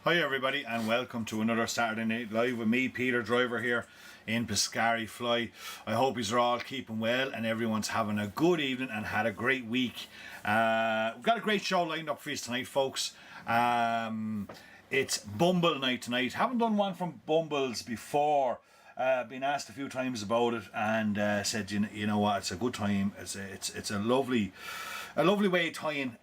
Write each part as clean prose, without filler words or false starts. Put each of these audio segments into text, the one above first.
Hi everybody and welcome to another Saturday Night Live with me, Peter Driver here in Piscarifly. I hope you're all keeping well and everyone's having a good evening and had a great week. We've got a great show lined up for you tonight, folks. It's Bumble night tonight. Haven't done one from Bumbles before. Been asked a few times about it and said you know what, it's a good time. It's a lovely way of tying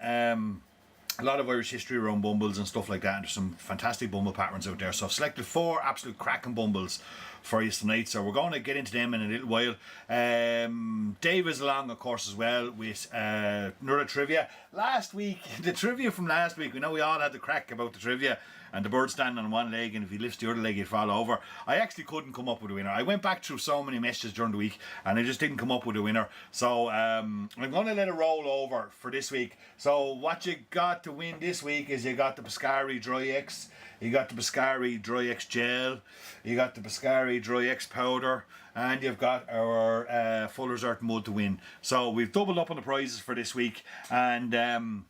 a lot of Irish history around bumbles and stuff like that, and there's some fantastic bumble patterns out there. So I've selected 4 absolute cracking bumbles for you tonight, so we're going to get into them in a little while. Dave is along, of course, as well with another trivia. Last week, the trivia from last week, we know we all had the crack about the trivia and the bird standing on one leg, and if he lifts the other leg he'd fall over. I actually couldn't come up with a winner. I went back through so many messages during the week and I just didn't come up with a winner, so I'm going to let it roll over for this week. So what you got to win this week is you got the Piscari Dry X, you got the Piscari Dry X Gel, you got the Piscari Dry X Powder, and you've got our Fuller's Earth Mud to win. So we've doubled up on the prizes for this week, and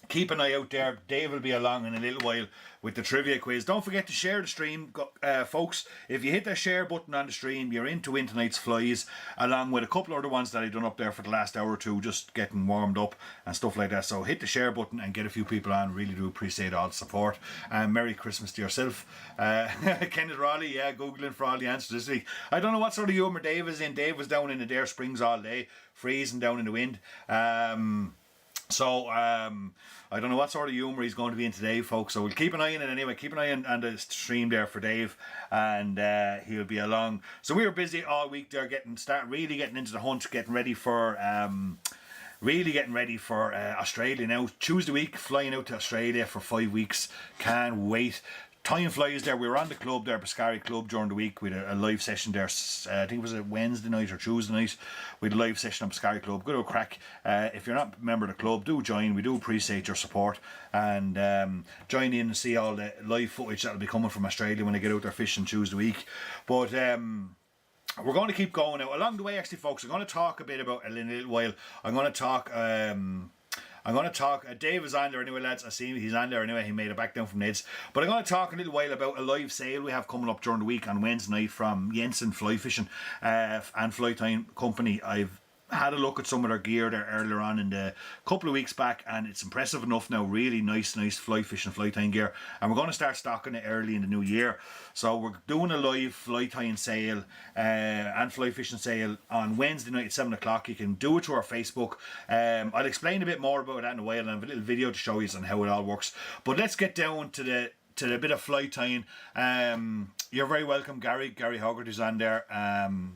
keep an eye out there. Dave will be along in a little while with the trivia quiz. Don't forget to share the stream, folks. If you hit the share button on the stream, you're in to win tonight's flies, along with a couple of other ones that I've done up there for the last hour or two, just getting warmed up and stuff like that. So hit the share button and get a few people on. Really do appreciate all the support. Merry Christmas to yourself. Kenneth Raleigh, yeah, Googling for all the answers this week. I don't know what sort of humour Dave is in. Dave was down in the Dare Springs all day, freezing down in the wind. I don't know what sort of humour he's going to be in today, folks, so we'll keep an eye on it anyway. Keep an eye on the stream there for Dave, and he'll be along. So we were busy all week there, really getting into the hunt, getting ready for Australia now. Tuesday week, flying out to Australia for 5 weeks. Can't wait. Time flies there. We were on the club there, Piscari Club, during the week. We had a live session there. I think it was a Wednesday night or Tuesday night. We had a live session on Piscari Club. Good old crack. If you're not a member of the club, do join. We do appreciate your support. And join in and see all the live footage that'll be coming from Australia when they get out there fishing Tuesday week. But we're going to keep going now. Along the way, actually, folks, I'm going to talk a bit about, in a little while, I'm going to talk... Dave is on there anyway, lads. I see he's on there anyway. He made it back down from Ned's. But I'm going to talk a little while about a live sale we have coming up during the week on Wednesday night from Jensen Fly Fishing and Fly Time Company. I've had a look at some of their gear there earlier on in the couple of weeks back, and it's impressive enough now. Really nice fly fishing, fly tying gear, and we're going to start stocking it early in the new year. So we're doing a live fly tying sale and fly fishing sale on Wednesday night at 7 o'clock. You can do it through our Facebook. I'll explain a bit more about that in a while, and I have a little video to show you on how it all works. But let's get down to the bit of fly tying. You're very welcome, Gary Hogarth is on there.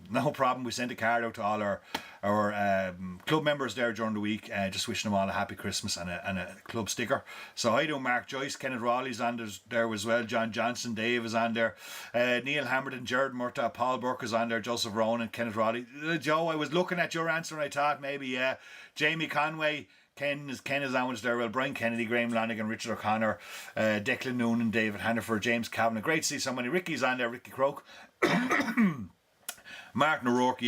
No problem. We sent a card out to all our club members there during the week, just wishing them all a happy Christmas and a club sticker. So I do. Mark Joyce, Kenneth Raleigh's on there as well, John Johnson, Dave is on there, Neil Hamilton, Jared Murta, Paul Burke is on there, Joseph Rowan and Kenneth Raleigh. Joe, I was looking at your answer and I thought maybe, yeah, Jamie Conway, Ken is on there. Well, Brian Kennedy, Graham Lanigan, Richard O'Connor, Declan Noonan, David Hannaford, James Kavanagh. Great to see somebody. Ricky's on there, Ricky Croak. Martin O'Rourke,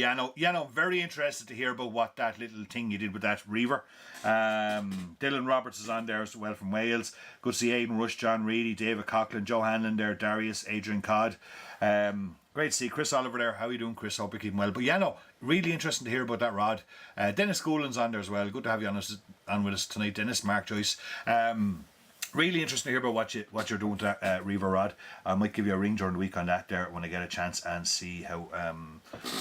very interested to hear about what that little thing you did with that reaver. Dylan Roberts is on there as well from Wales. Good to see Aidan Rush, John Reedy, David Coughlin, Joe Hanlon there, Darius, Adrian Codd. Great to see Chris Oliver there. How are you doing, Chris? Hope you're keeping well. But really interesting to hear about that rod. Dennis Schoolin's on there as well. Good to have you on with us tonight, Dennis. Mark Joyce. Really interesting to hear about what you're doing to that Reaver rod. I might give you a ring during the week on that there when I get a chance and see how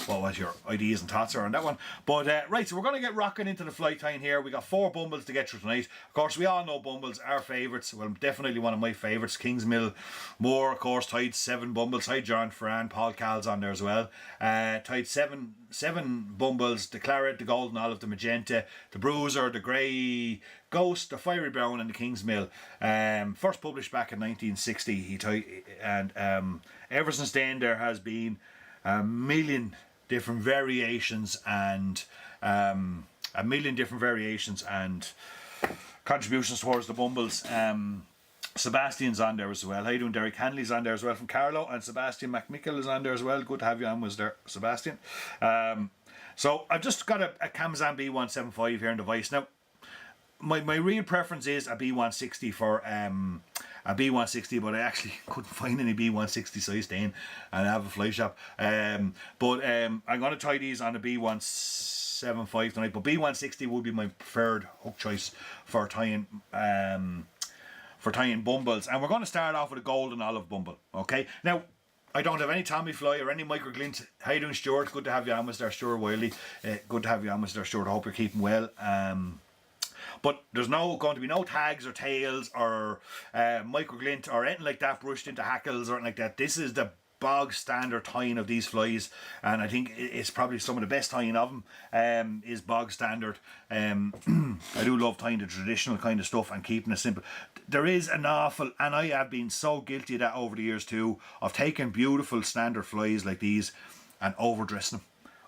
what your ideas and thoughts are on that one. But right, so we're going to get rocking into the fly tying here. We got 4 bumbles to get through tonight. Of course, we all know bumbles, our favourites. Well, definitely one of my favourites. Kingsmill, Moore, of course, tied 7 bumbles. Hi, John Ferran, Paul Cal's on there as well. Tied seven bumbles, the claret, the golden olive, the magenta, the bruiser, the grey ghost, the fiery brown, and the Kingsmill. First published back in 1960. He tied, and ever since then there has been a million different variations and contributions towards the bumbles. Sebastian's on there as well. How you doing, Derek Hanley's on there as well from Carlo, and Sebastian McMichael is on there as well. Good to have you on, was there, Sebastian. So I've just got a Kamazan B175 here in the vice. Now, my real preference is a B160 for a B160, but I actually couldn't find any B160 size staying, and I have a fly shop. I'm gonna try these on a B175 tonight, but B160 would be my preferred hook choice for tying bumbles. And we're going to start off with a golden olive bumble. Okay, now I don't have any Tommy Fly or any micro glint. How you doing, Stuart? Good to have you on with there, Stuart Wiley. Good to have you on with there, Stuart. I hope you're keeping well. But there's going to be no tags or tails or micro glint or anything like that brushed into hackles or anything like that. This is the bog standard tying of these flies, and I think it's probably some of the best tying of them is bog standard. I do love tying the traditional kind of stuff and keeping it simple. There is an awful, and I have been so guilty of that over the years too, of taking beautiful standard flies like these and overdressing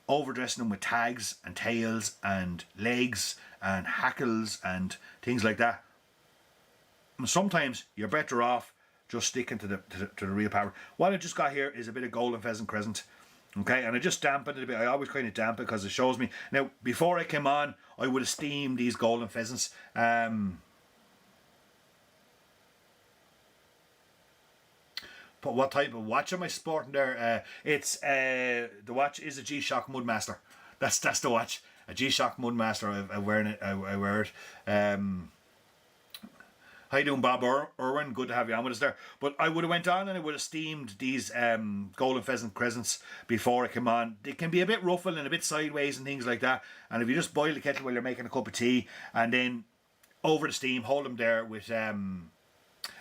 them with tags and tails and legs and hackles and things like that. And sometimes you're better off just sticking to the real pattern. What I just got here is a bit of golden pheasant crescent. Okay, and I just dampened it a bit. I always kind of dampen it because it shows me. Now, before I came on, I would have steamed these golden pheasants. But what type of watch am I sporting there? It's the watch is a G-Shock Mudmaster. That's the watch. A G-Shock Mudmaster. I wear it. How you doing, Bob Irwin? Good to have you on with us there. But I would have went on and I would have steamed these golden pheasant crescents before I came on. They can be a bit ruffled and a bit sideways and things like that. And if you just boil the kettle while you're making a cup of tea and then over the steam, hold them there with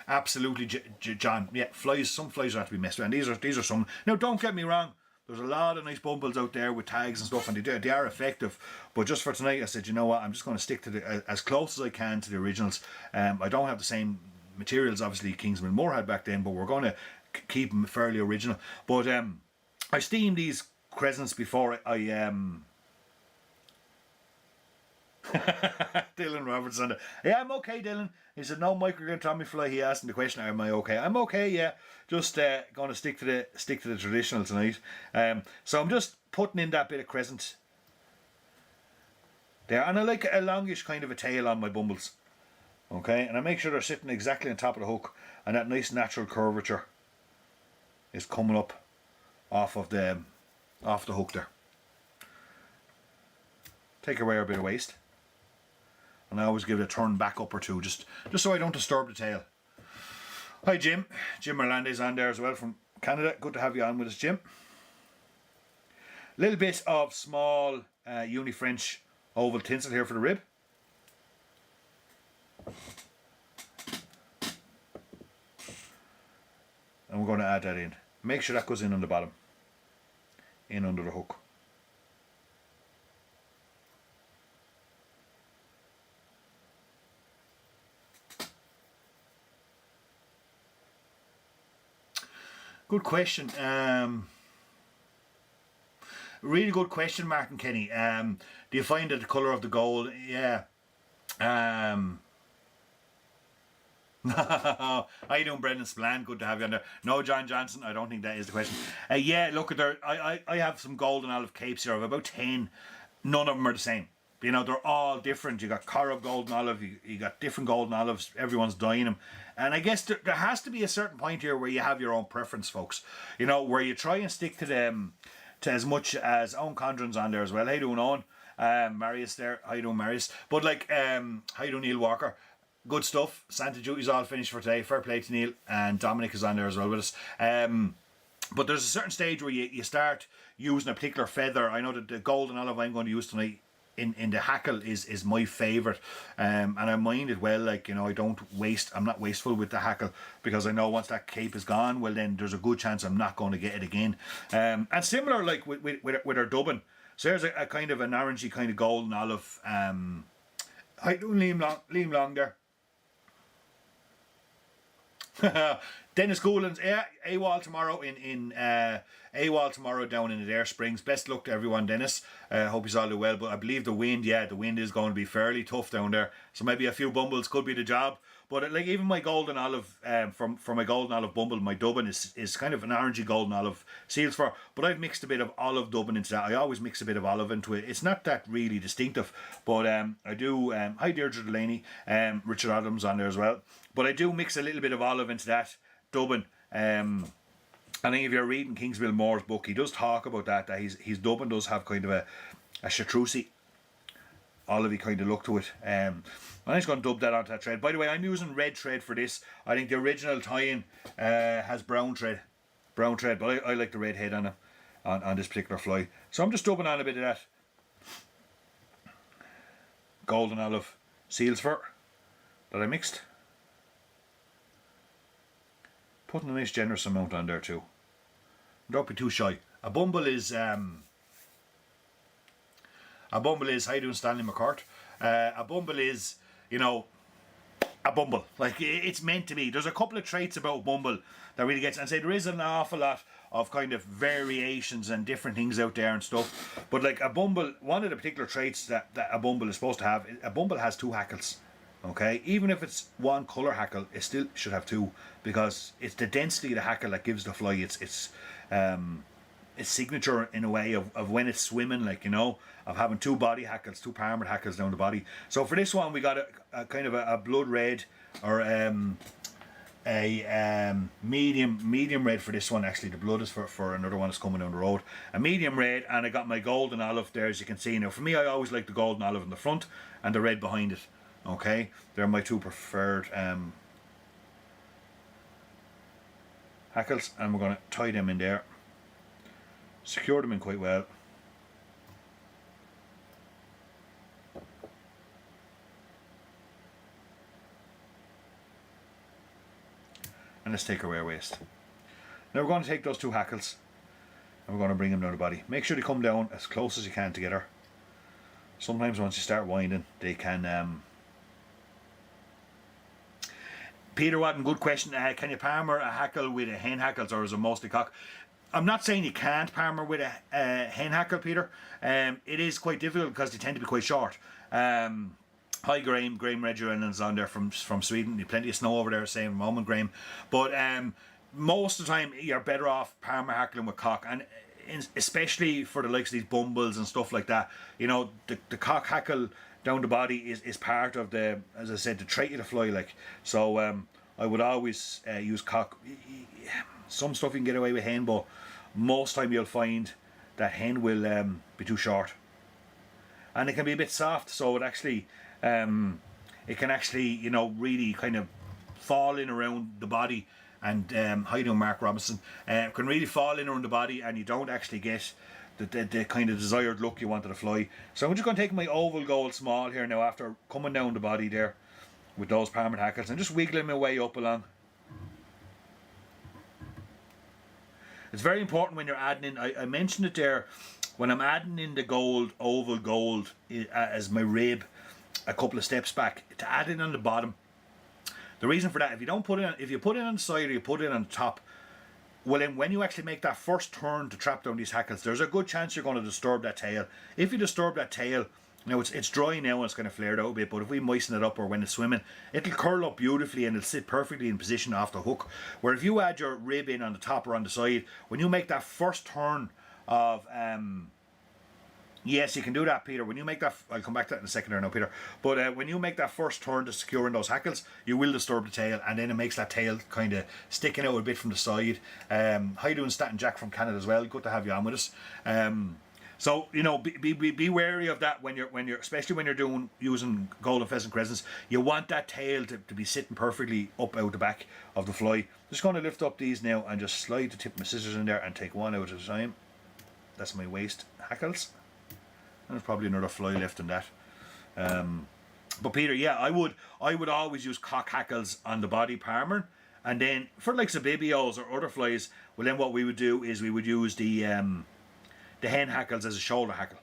absolutely John. Yeah, flies. Some flies have to be messed with, and these are some. Now, don't get me wrong. There's a lot of nice bumbles out there with tags and stuff, and they are effective. But just for tonight, I said, you know what? I'm just going to stick to as close as I can to the originals. I don't have the same materials, obviously, Kingsman Moore had back then, but we're going to keep them fairly original. But I steamed these crescents before I Dylan Robertson. Yeah, I'm okay, Dylan. He said no microgram Tommy Fly. He asked him the question, am I okay? I'm okay, yeah. Just going to stick to the traditional tonight. So I'm just putting in that bit of crescent there, and I like a longish kind of a tail on my bumbles. Okay, and I make sure they're sitting exactly on top of the hook, and that nice natural curvature is coming up off the hook there. Take away a bit of waste. And I always give it a turn back up or two, just so I don't disturb the tail. Hi, Jim. Jim Merlande's on there as well from Canada. Good to have you on with us, Jim. Little bit of small uni-French oval tinsel here for the rib. And we're going to add that in. Make sure that goes in on the bottom. In under the hook. Good question. Really good question, Martin Kenny. Do you find that the colour of the gold? Yeah. How you doing, Brendan Spillane? Good to have you on there. No, John Johnson. I don't think that is the question. Yeah, look at there. I have some golden olive capes here. I have about 10. None of them are the same. You know, they're all different. You got Corov golden olive, you got different golden olives, everyone's dyeing them. And I guess there has to be a certain point here where you have your own preference, folks. You know, where you try and stick to them, to as much as Owen Condren's on there as well. How you doing, Owen? Marius there. How you doing, Marius? But like, how you doing, Neil Walker? Good stuff. Santa Judy's all finished for today. Fair play to Neil. And Dominic is on there as well with us. But there's a certain stage where you start using a particular feather. I know that the golden olive I'm going to use tonight in the hackle is my favourite, and I mind it well. Like, you know, I'm not wasteful with the hackle, because I know once that cape is gone, well then there's a good chance I'm not going to get it again. And similar like with our dubbing. So there's a kind of an orangey kind of golden olive. Hi, Liam Long there. Dennis Goulans, yeah, AWOL tomorrow in AWOL tomorrow down in Adair Springs. Best luck to everyone, Dennis. Hope he's all do well. But I believe the wind is going to be fairly tough down there. So maybe a few bumbles could be the job. But like even my golden olive from my golden olive bumble, my dubbin is kind of an orangey golden olive seals fur. But I've mixed a bit of olive dubbin into that. I always mix a bit of olive into it. It's not that really distinctive, but I do. Hi Deirdre Delaney, Richard Adams on there as well. But I do mix a little bit of olive into that dubbin. I think if you're reading Kingsville Moore's book, he does talk about that his dubbin does have kind of a chartreusey, olivey kind of look to it. I'm just going to dub that onto that thread. By the way, I'm using red thread for this. I think the original tie-in has brown thread, but I like the red head on it, on this particular fly. So I'm just dubbing on a bit of that golden olive seals fur that I mixed. Putting a nice generous amount on there too. Don't be too shy. A bumble is how you doing, Stanley McCart? A bumble is, you know, a bumble. Like it's meant to be. There's a couple of traits about bumble that really gets, and say there is an awful lot of kind of variations and different things out there and stuff. But like a bumble, one of the particular traits that a bumble is supposed to have, a bumble has two hackles. Okay, even if it's one colour hackle, it still should have two, because it's the density of the hackle that gives the fly its signature in a way of when it's swimming, like, you know, of having two body hackles, two palmer hackles down the body. So for this one we got a kind of a blood red, or a medium red for this one. Actually the blood is for another one that's coming down the road. A medium red, and I got my golden olive there, as you can see. Now for me, I always like the golden olive in the front and the red behind it. Okay, they're my two preferred hackles, and we're going to tie them in there, secure them in quite well. And let's take away our waste. Now we're going to take those two hackles and we're going to bring them down the body. Make sure they come down as close as you can together. Sometimes once you start winding, they can Peter Watton, good question. Can you palmer a hackle with a hen hackles, or is it mostly cock? I'm not saying you can't palmer with a hen hackle, Peter. It is quite difficult because they tend to be quite short. Hi Graham Reginald's on there from Sweden. Plenty of snow over there, same moment, Graham. But most of the time you're better off palmer hackling with cock, and especially for the likes of these bumbles and stuff like that. You know, the cock hackle down the body is part of the, as I said, the trait of the fly, like. So I would always use cock. Some stuff you can get away with hen, but most time you'll find that hen will be too short, and it can be a bit soft, so it actually it can actually, you know, really kind of fall in around the body. And how you doing, Mark Robinson? Can really fall in around the body, and you don't actually get the kind of desired look you want to the fly. So I'm just going to take my oval gold small here now, after coming down the body there with those palmer hackles, and just wiggling my way up along. It's very important when you're adding in, I mentioned it there, when I'm adding in the gold, oval gold as my rib a couple of steps back, to add it on the bottom. The reason for that, if you don't put it on, if you put it on the side or you put it on top, well then when you actually make that first turn to trap down these hackles, there's a good chance you're going to disturb that tail. If you disturb that tail, now it's dry now and it's kind of flared out a bit, but if we moisten it up, or when it's swimming, it'll curl up beautifully and it'll sit perfectly in position off the hook. Where if you add your rib in on the top or on the side, when you make that first turn of yes, you can do that, Peter. When you make that, I'll come back to that in a second there now, Peter. But when you make that first turn to securing those hackles, you will disturb the tail, and then it makes that tail kind of sticking out a bit from the side. How you doing, Staten Jack from Canada as well? Good to have you on with us. So you know, be wary of that when you're especially when you're using golden pheasant crescents. You want that tail to be sitting perfectly up out the back of the fly. Just going to lift up these now and just slide the tip of my scissors in there and take one out at a time. That's my waist hackles. And there's probably another fly left in that. But Peter, yeah, I would always use cock hackles on the body palmer, and then for like Zabibios or other flies, well then what we would do is we would use the hen hackles as a shoulder hackle.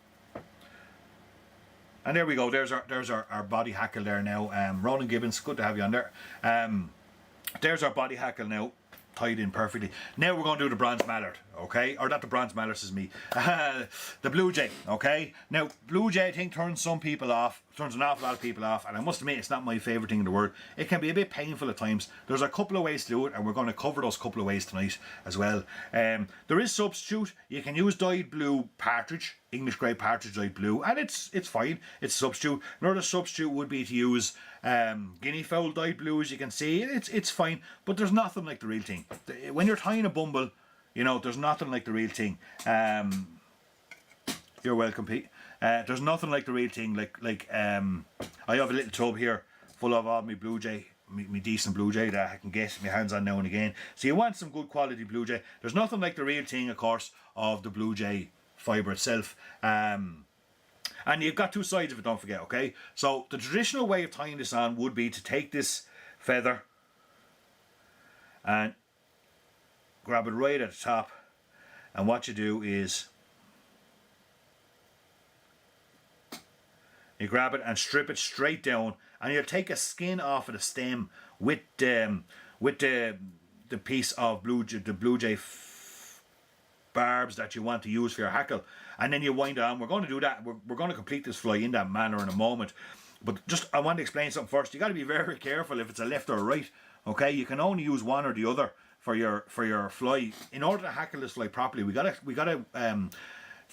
And there we go. There's our body hackle there now. Ronan Gibbons, good to have you on there. There's our body hackle now, tied in perfectly. Now we're going to do the bronze mallard. okay? Or not the bronze mallet, is me. The blue jay, okay? Now, blue jay, I think, turns some people off, turns an awful lot of people off, and I must admit, it's not my favourite thing in the world. It can be a bit painful at times. There's a couple of ways to do it, and we're going to cover those couple of ways tonight as well. There is substitute. You can use dyed blue partridge, English grey partridge dyed blue, and it's fine. It's a substitute. Another substitute would be to use guinea fowl dyed blue, as you can see. It's fine, but there's nothing like the real thing. When you're tying a bumble, you know, there's nothing like the real thing. You're welcome, Pete. There's nothing like the real thing. Like I have a little tub here full of all my blue jay, me decent blue jay that I can get my hands on now and again. So you want some good quality blue jay. There's nothing like the real thing, of course, of the blue jay fibre itself. And you've got two sides of it, don't forget, okay? So the traditional way of tying this on would be to take this feather and grab it right at the top, and what you do is you grab it and strip it straight down, and you'll take a skin off of the stem with the piece of blue jay barbs that you want to use for your hackle, and then you wind it on. We're going to do that. We're going to complete this fly in that manner in a moment, but just I want to explain something first. You got to be very careful if it's a left or a right, okay? You can only use one or the other for your fly. In order to hackle this fly properly, we gotta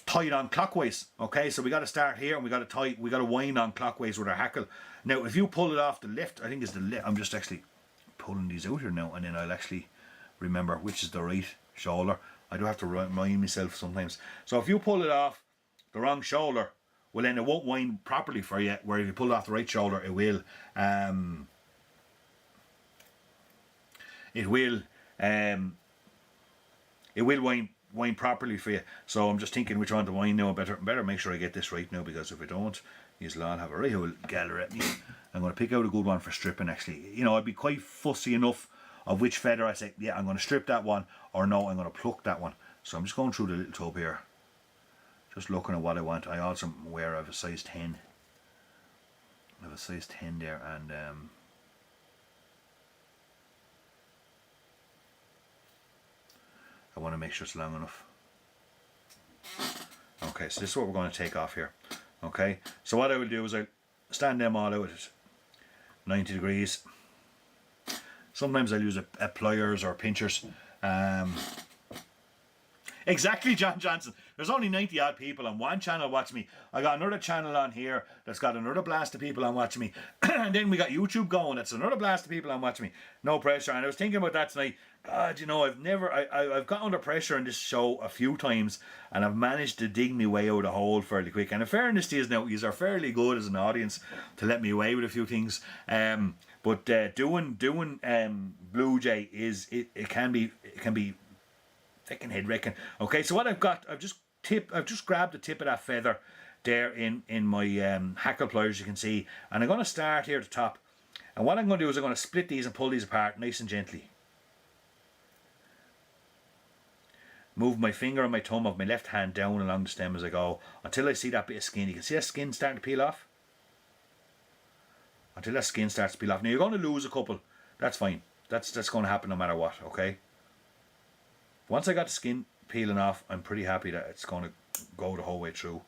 tie it on clockwise, okay? So we got to start here, and we got to wind on clockwise with our hackle. Now if you pull it off the left, I think it's the left. I'm just actually pulling these out here now, and then I'll actually remember which is the right shoulder. I do have to remind myself sometimes. So if you pull it off the wrong shoulder, well then it won't wind properly for you, where if you pull it off the right shoulder, it will wind properly for you. So I'm just thinking which one to wind now. I better make sure I get this right now, because if I don't, you'll all have a right old galler at me. I'm going to pick out a good one for stripping, actually. You know, I'd be quite fussy enough of which feather I say, yeah, I'm going to strip that one, or no, I'm going to pluck that one. So I'm just going through the little tub here, just looking at what I want. I also am aware I have a size 10. I have a size 10 there, and I want to make sure it's long enough. Okay, so this is what we're going to take off here. Okay, so what I will do is I'll stand them all out at 90 degrees. Sometimes I'll use a pliers or pinchers. Exactly, John Johnson. There's only 90 odd people on one channel watching me. I got another channel on here that's got another blast of people on watching me. And then we got YouTube going. That's another blast of people on watching me. No pressure. And I was thinking about that tonight. God, you know, I've got under pressure in this show a few times, and I've managed to dig my way out of the hole fairly quick. And in fairness to you now, you are fairly good as an audience to let me away with a few things. But doing blue jay it can be fucking head wrecking. Okay, so what I've got, I've just grabbed the tip of that feather there in my hackle pliers, you can see, and I'm going to start here at the top. And what I'm going to do is I'm going to split these and pull these apart nice and gently. Move my finger and my thumb of my left hand down along the stem as I go, until I see that bit of skin. You can see that skin starting to peel off. Until that skin starts to peel off. Now you're going to lose a couple. That's fine. That's going to happen no matter what, okay? Once I got the skin peeling off, I'm pretty happy that it's going to go the whole way through.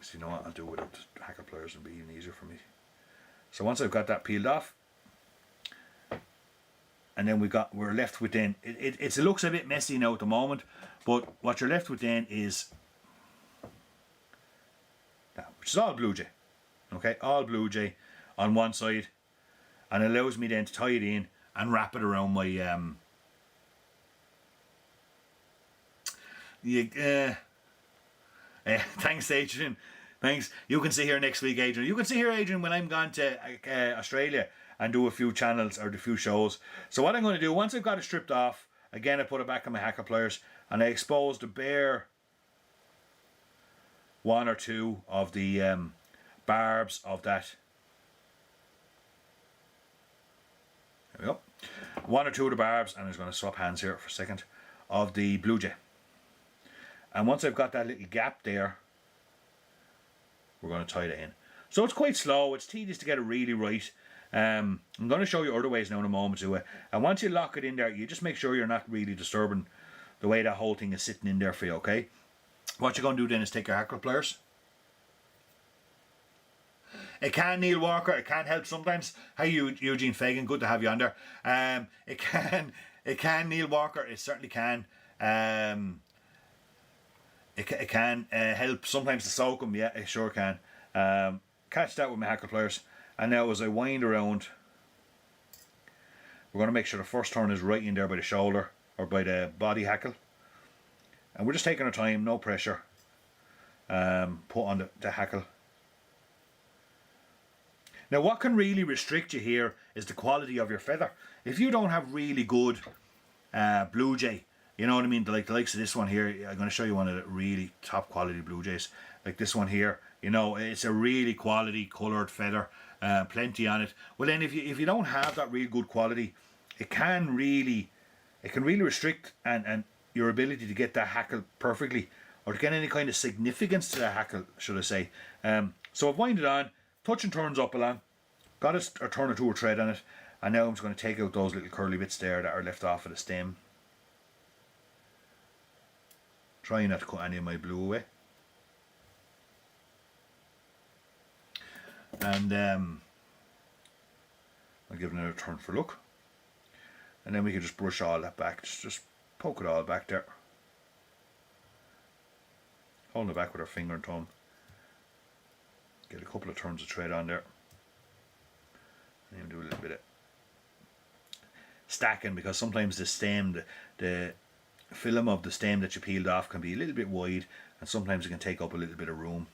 So you know what, I'll do it without the hacker pliers, it'll be even easier for me. So once I've got that peeled off, and then we're left with then, it looks a bit messy now at the moment, but what you're left with then is that, which is all blue jay. Okay, all blue jay on one side, and it allows me then to tie it in and wrap it around my thanks, Adrian. Thanks. You can see here next week, Adrian. You can see here, Adrian, when I'm gone to Australia and do a few channels or a few shows. So what I'm going to do, once I've got it stripped off, again I put it back on my hacker pliers and I expose the bare one or two of the barbs of that. There we go. One or two of the barbs, and I'm just going to swap hands here for a second, of the blue jay. And once I've got that little gap there, we're going to tie that in. So it's quite slow, it's tedious to get it really right. I'm going to show you other ways now in a moment to it. And once you lock it in there, you just make sure you're not really disturbing the way that whole thing is sitting in there for you, okay? What you're going to do then is take your hackle pliers. It can, Neil Walker, it can help sometimes. Hi Eugene Fagan, good to have you on there. It can, Neil Walker, it certainly can. It can help sometimes to soak them, yeah, it sure can. Catch that with my hackle pliers. And now as I wind around, we're going to make sure the first turn is right in there by the shoulder or by the body hackle. And we're just taking our time, no pressure. Put on the hackle. Now what can really restrict you here is the quality of your feather. If you don't have really good blue jay, you know what I mean, like the likes of this one here, I'm going to show you one of the really top quality blue jays. Like this one here, you know, it's a really quality coloured feather, plenty on it. Well then if you don't have that real good quality, it can really restrict and your ability to get that hackle perfectly, or to get any kind of significance to that hackle, should I say. So I've winded on, touch and turns up along, got a turn or two of thread on it, and now I'm just going to take out those little curly bits there that are left off of the stem. Trying not to cut any of my blue away. And I'll give it another turn for look. And then we can just brush all that back, just poke it all back there. Holding it back with our finger and thumb. Get a couple of turns of thread on there. And then do a little bit of stacking, because sometimes the stem, the film of the stem that you peeled off can be a little bit wide, and sometimes it can take up a little bit of room.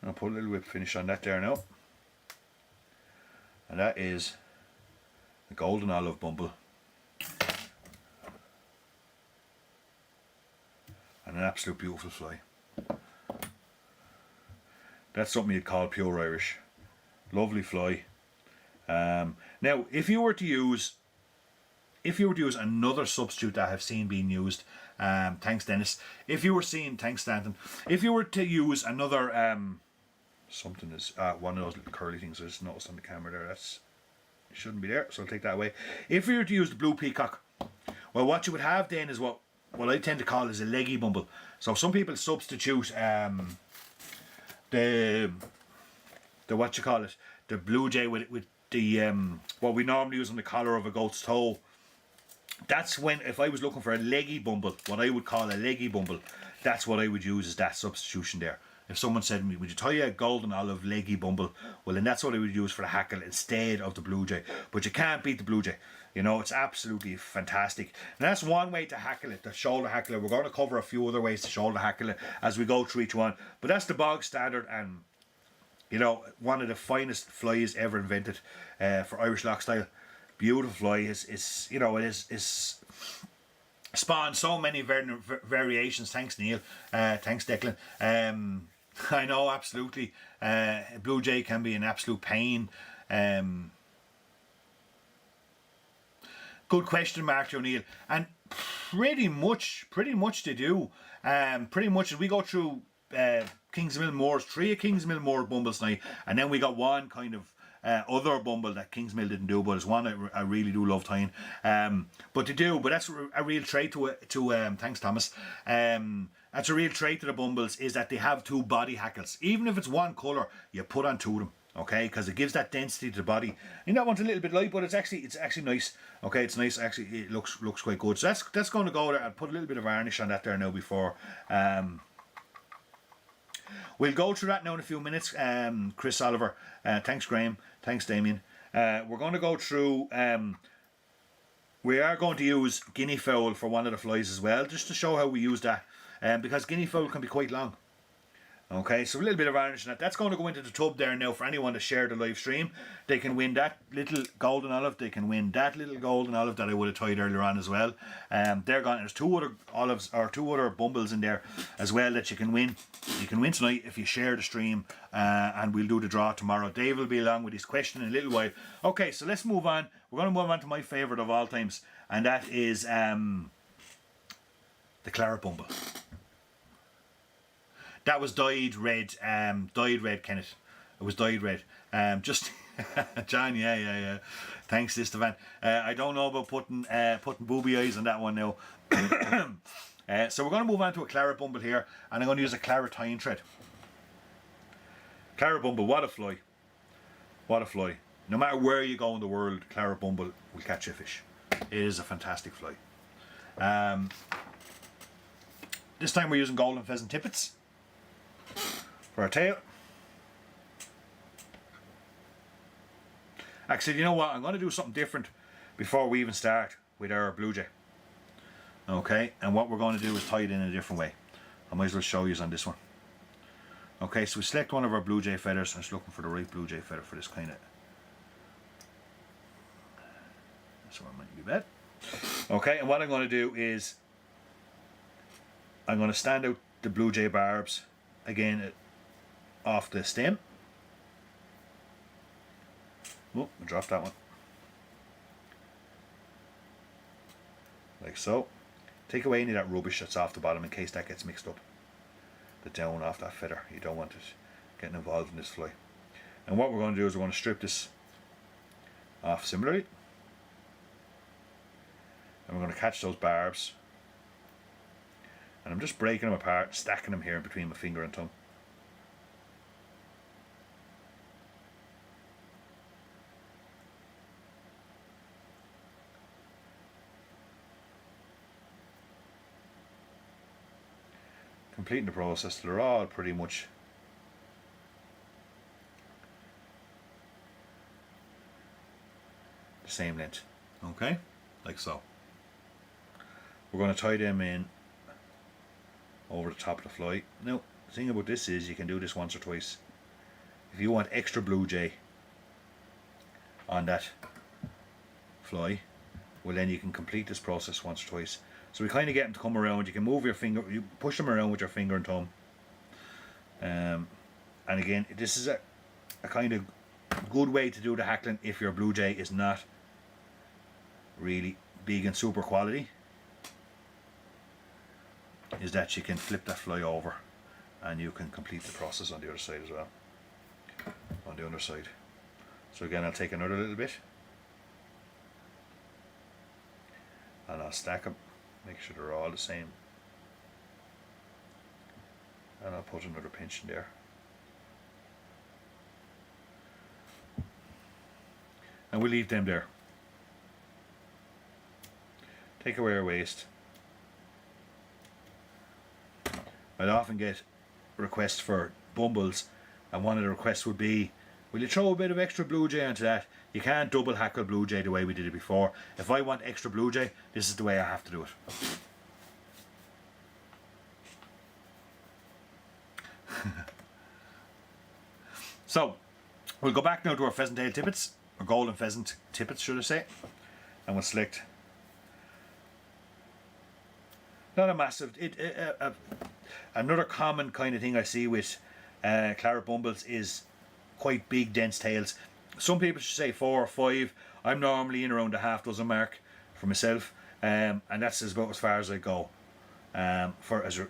And I'll put a little whip finish on that there now. And that is a golden olive bumble. And an absolute beautiful fly. That's something you'd call pure Irish. Lovely fly. Now, if you were to use another substitute that I've seen being used, thanks Dennis. Thanks Stanton. If you were to use another something is one of those little curly things I just noticed on the camera there. It shouldn't be there, so I'll take that away. If you were to use the blue peacock, well, what you would have then is what I tend to call is a leggy bumble. So some people substitute the what you call it, the blue jay with the what we normally use on the collar of a goat's toe. That's when, if I was looking for a leggy bumble, what I would call a leggy bumble, that's what I would use, is that substitution there. If someone said to me, would you tie a golden olive leggy bumble, well then that's what I would use for the hackle instead of the blue jay. But you can't beat the blue jay. You know, it's absolutely fantastic. And that's one way to hackle it, the shoulder hackle. We're going to cover a few other ways to shoulder hackle it as we go through each one. But that's the bog standard, and you know, one of the finest flies ever invented for Irish loch style. Beautiful fly. Is you know, it is spawned so many variations. Thanks Neil. Thanks Declan. I know, absolutely. Blue jay can be an absolute pain. Good question, Mark O'Neill. And pretty much they do. Pretty much as we go through Kingsmill Moors, 3 of Kingsmill Moor bumbles tonight, and then we got one kind of other bumble that Kingsmill didn't do, but it's one I really do love tying. But they do, but that's a real trait to thanks Thomas. That's a real trait to the bumbles, is that they have 2 body hackles. Even if it's one colour, you put on 2 of them. Okay, because it gives that density to the body. And that one's a little bit light, but it's actually nice. Okay, it's nice. Actually, it looks quite good. So that's going to go there. I'll put a little bit of varnish on that there now before. We'll go through that now in a few minutes. Chris Oliver, thanks Graham, thanks Damien. We're going to go through. We are going to use guinea fowl for one of the flies as well, just to show how we use that. Because guinea fowl can be quite long. Okay, so a little bit of varnish on that. That's going to go into the tub there now for anyone to share the live stream. They can win that little golden olive. They can win that little golden olive that I would have tied earlier on as well. They're gone. There's 2 other olives, or 2 other bumbles in there as well that you can win. You can win tonight if you share the stream, and we'll do the draw tomorrow. Dave will be along with his question in a little while. Okay, so let's move on. We're going to move on to my favourite of all times, and that is the claret bumble. That was dyed red, Kenneth. It was dyed red. Just John, yeah. Thanks, Istvan. I don't know about putting booby eyes on that one now. So we're going to move on to a claret bumble here, and I'm going to use a claret tying thread. Claret bumble, what a fly. What a fly. No matter where you go in the world, claret bumble will catch a fish. It is a fantastic fly. This time we're using golden pheasant tippets for our tail. Actually, you know what? I'm going to do something different before we even start with our blue jay. Okay, and what we're going to do is tie it in a different way. I might as well show you on this one. Okay, so we select one of our blue jay feathers. I'm just looking for the right blue jay feather for this kind of. This one might be bad. Okay, and what I'm going to do is I'm going to stand out the blue jay barbs again off the stem. Oh, I dropped that one. Like so. Take away any of that rubbish that's off the bottom in case that gets mixed up. The down off that feather. You don't want it getting involved in this fly. And what we're going to do is we're going to strip this off similarly. And we're going to catch those barbs. And I'm just breaking them apart, stacking them here between my finger and thumb. Completing the process. They're all pretty much the same length. Okay, like so. We're going to tie them in over the top of the fly. Now, the thing about this is you can do this once or twice. If you want extra blue jay on that fly, well then you can complete this process once or twice. So we kind of get them to come around. You can move your finger, you push them around with your finger and thumb. And again, this is a kind of good way to do the hackling if your blue jay is not really big and super quality. Is that you can flip that fly over and you can complete the process on the other side as well. On the underside. So again, I'll take another little bit. And I'll stack them. Make sure they're all the same. And I'll put another pinch in there. And we'll leave them there. Take away our waste. I'd often get requests for bumbles, and one of the requests would be, will you throw a bit of extra blue jay onto that? You can't double hackle blue jay the way we did it before. If I want extra blue jay, this is the way I have to do it. So, we'll go back now to our pheasant tail tippets, or golden pheasant tippets should I say, and we'll select not a massive, another common kind of thing I see with claret bumbles is quite big dense tails. Some people should say 4 or 5. I'm normally in around the half dozen mark for myself, and that's about as far as I go. For as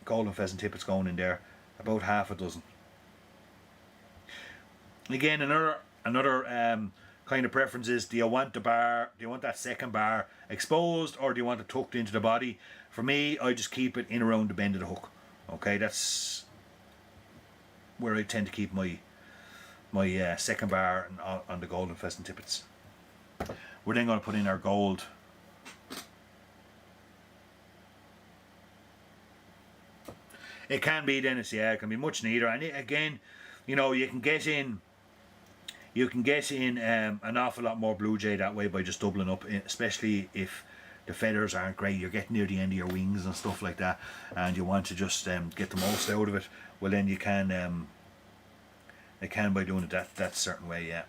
golden pheasant tippets going in there, about half a dozen. Again, another kind of preference is, do you want the bar, do you want that second bar exposed, or do you want it tucked into the body? For me, I just keep it in around the bend of the hook. Okay, that's where I tend to keep my second bar on the golden pheasant tippets. We're then going to put in our gold. It can be, Dennis, yeah, it can be much neater. And again, you know, you can get in an awful lot more blue jay that way by just doubling up, especially if the feathers aren't great. You're getting near the end of your wings and stuff like that, and you want to just get the most out of it. Well, then you can by doing it that certain way, yeah.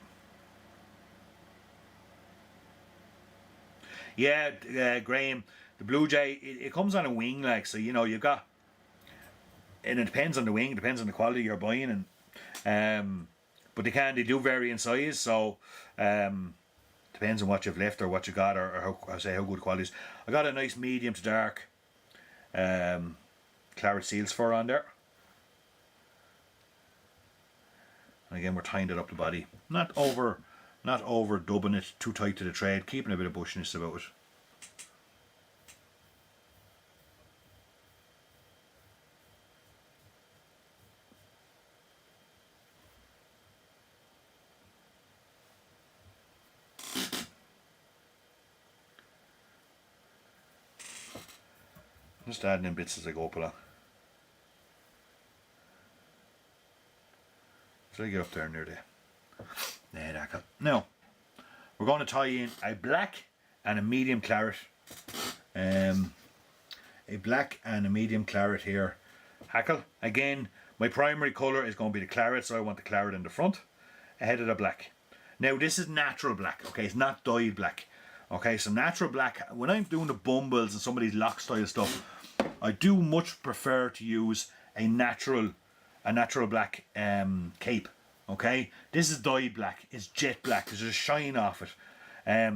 Yeah, Graham, the blue jay, it comes on a wing, like, so you know you've got, and it depends on the wing, depends on the quality you're buying, and but they do vary in size, so depends on what you've left or what you got, or how good quality is. I got a nice medium to dark claret claret seals fur on there. And again, we're tying it up the body. Not over dubbing it too tight to the thread, keeping a bit of bushiness about it. Just adding in bits as I go up along. So I get up there near there. Now, we're going to tie in a black and a medium claret. A black and a medium claret here. Hackle. Again, my primary colour is going to be the claret, so I want the claret in the front, ahead of the black. Now, this is natural black, okay? It's not dyed black. Okay, so natural black, when I'm doing the bumbles and some of these lock style stuff, I do much prefer to use a natural black cape. Okay, this is dyed black. It's jet black. There's a shine off it.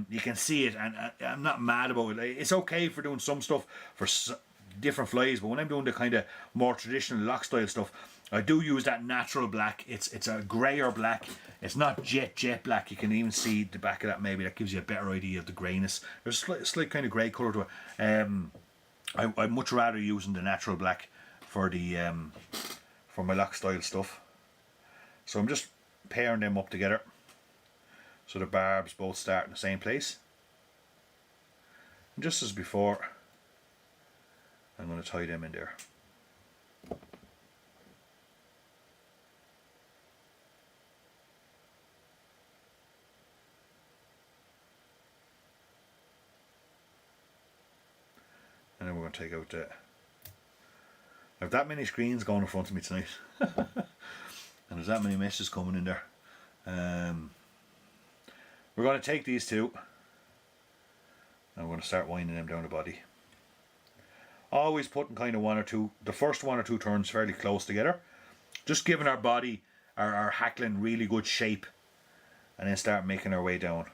You can see it, and I'm not mad about it. It's okay for doing some stuff for different flies, but when I'm doing the kind of more traditional lock style stuff, I do use that natural black. It's a grayer black. It's not jet black. You can even see the back of that. Maybe that gives you a better idea of the greyness. There's a slight kind of grey colour to it. I'd much rather using the natural black for the for my lock style stuff. So I'm just pairing them up together so the barbs both start in the same place. And just as before, I'm going to tie them in there. And then we're going to take out the... I have that many screens going in front of me tonight. And there's that many meshes coming in there. We're going to take these two and we're going to start winding them down the body. Always putting kind of the first one or two turns fairly close together. Just giving our body, our hackling really good shape, and then start making our way down.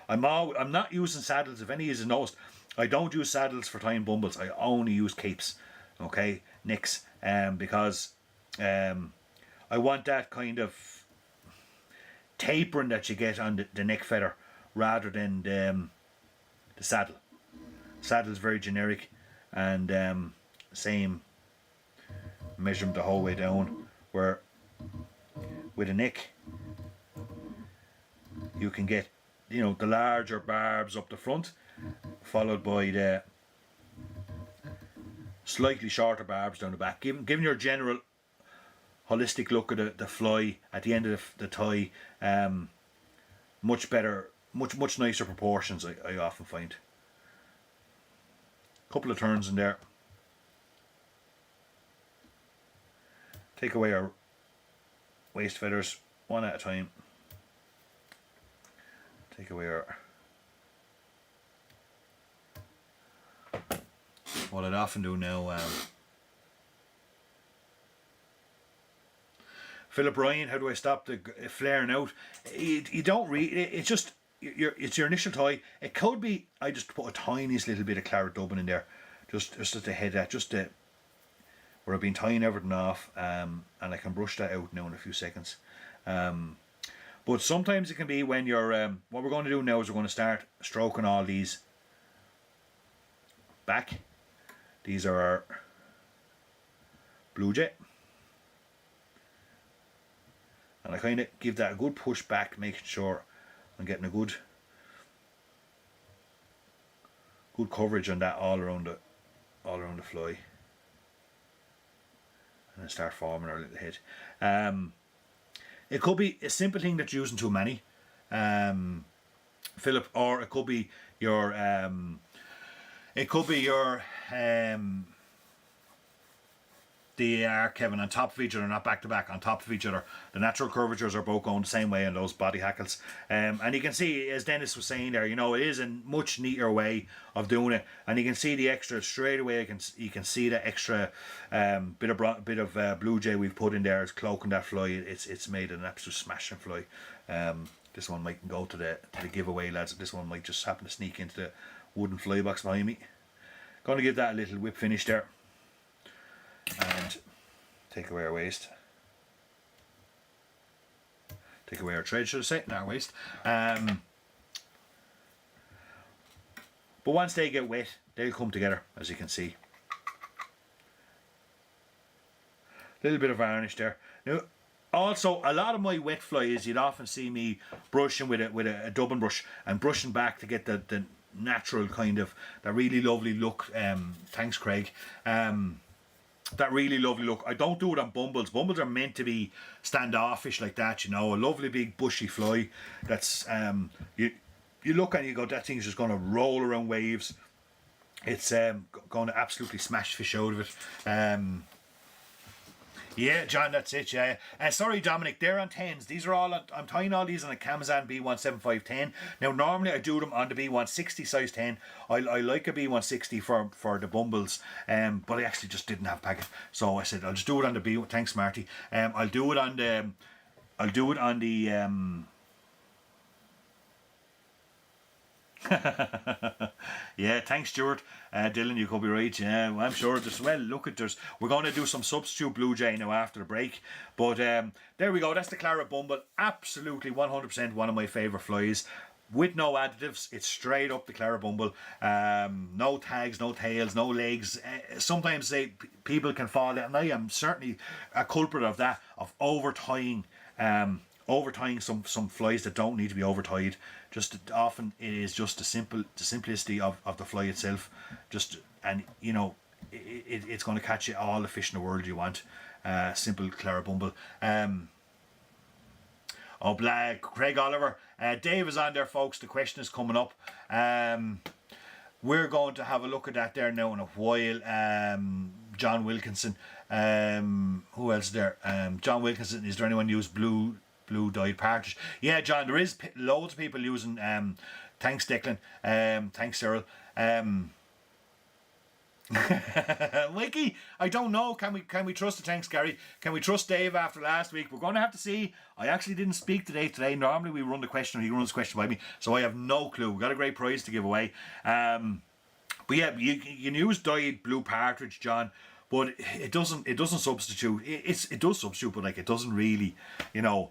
I'm not using saddles. If any of you noticed, I don't use saddles for tying bumbles. I only use capes, okay, nicks, because I want that kind of tapering that you get on the neck feather rather than the saddle. Saddle is very generic, and same measurement the whole way down, where with a neck you can get, you know, the larger barbs up the front, followed by the slightly shorter barbs down the back, giving your general holistic look at the fly at the end of the tie. Much better, much nicer proportions, I often find. Couple of turns in there. Take away our waist feathers one at a time. Take away our... What I'd often do now, Philip Ryan, how do I stop the flaring out? You don't really, it's just, it's your initial tie. It could be, I just put a tiniest little bit of claret dubbing in there, just at the head of that, just where I've been tying everything off, and I can brush that out now in a few seconds. But sometimes it can be when you're, what we're going to do now is we're going to start stroking all these back. These are our blue jet. And I kind of give that a good push back, making sure I'm getting a good coverage on that all around the fly. And then start forming our little head. It could be a simple thing that you're using too many, Philip, or it could be your they are, Kevin, on top of each other, not back to back, on top of each other. The natural curvatures are both going the same way in those body hackles. And you can see, as Dennis was saying there, you know, it is a much neater way of doing it. And you can see the extra straight away. You can see the extra bit of blue jay we've put in there is cloaking that fly. It's made an absolute smashing fly. This one might go to the giveaway, lads. This one might just happen to sneak into the wooden fly box behind me. Going to give that a little whip finish there. And take away our waste. Take away our thread, should I say, not our waste. But once they get wet, they'll come together, as you can see. Little bit of varnish there. Now, also, a lot of my wet flies, you'd often see me brushing with a dubbing brush and brushing back to get the natural kind of, that really lovely look. Thanks, Craig. That really lovely look. I don't do it on bumbles. Bumbles are meant to be standoffish like that, you know. A lovely big bushy fly that's you look and you go, that thing's just going to roll around waves. It's going to absolutely smash fish out of it. Yeah, John, that's it, yeah. Sorry, Dominic, they're on 10s. These are all, I'm tying all these on a Kamazan B17510. Now, normally I do them on the B160 size 10. I like a B160 for the bumbles, but I actually just didn't have packet. So I said, I'll just do it on the B, thanks, Marty. I'll do it on the, yeah, thanks, Stuart. Dylan, you could be right. Yeah, well, I'm sure there's, well, look at, we're going to do some substitute blue jay now after the break, but there we go. That's the claret bumble. Absolutely 100% one of my favorite flies, with no additives. It's straight up the claret bumble. No tags, no tails, no legs. Sometimes people can fall down, and I am certainly a culprit of that, of over tying some flies that don't need to be over tied. Just often it is just the simplicity of the fly itself. And you know, it's going to catch you all the fish in the world you want. Simple claret bumble. Craig Oliver, Dave is on there, folks. The question is coming up. We're going to have a look at that there now in a while. John Wilkinson. Who else there? John Wilkinson. Is there anyone use blue dyed partridge? Yeah, John, there is loads of people using. Thanks, Declan. Thanks, Cyril. Mikey, I don't know. Can we trust the thanks, Gary? Can we trust Dave after last week? We're going to have to see. I actually didn't speak to Dave today. Normally we run the question, he runs the question by me, so I have no clue. We've got a great prize to give away. But yeah, you can use dyed blue partridge, John. But it doesn't substitute. It does substitute, but like it doesn't really, you know.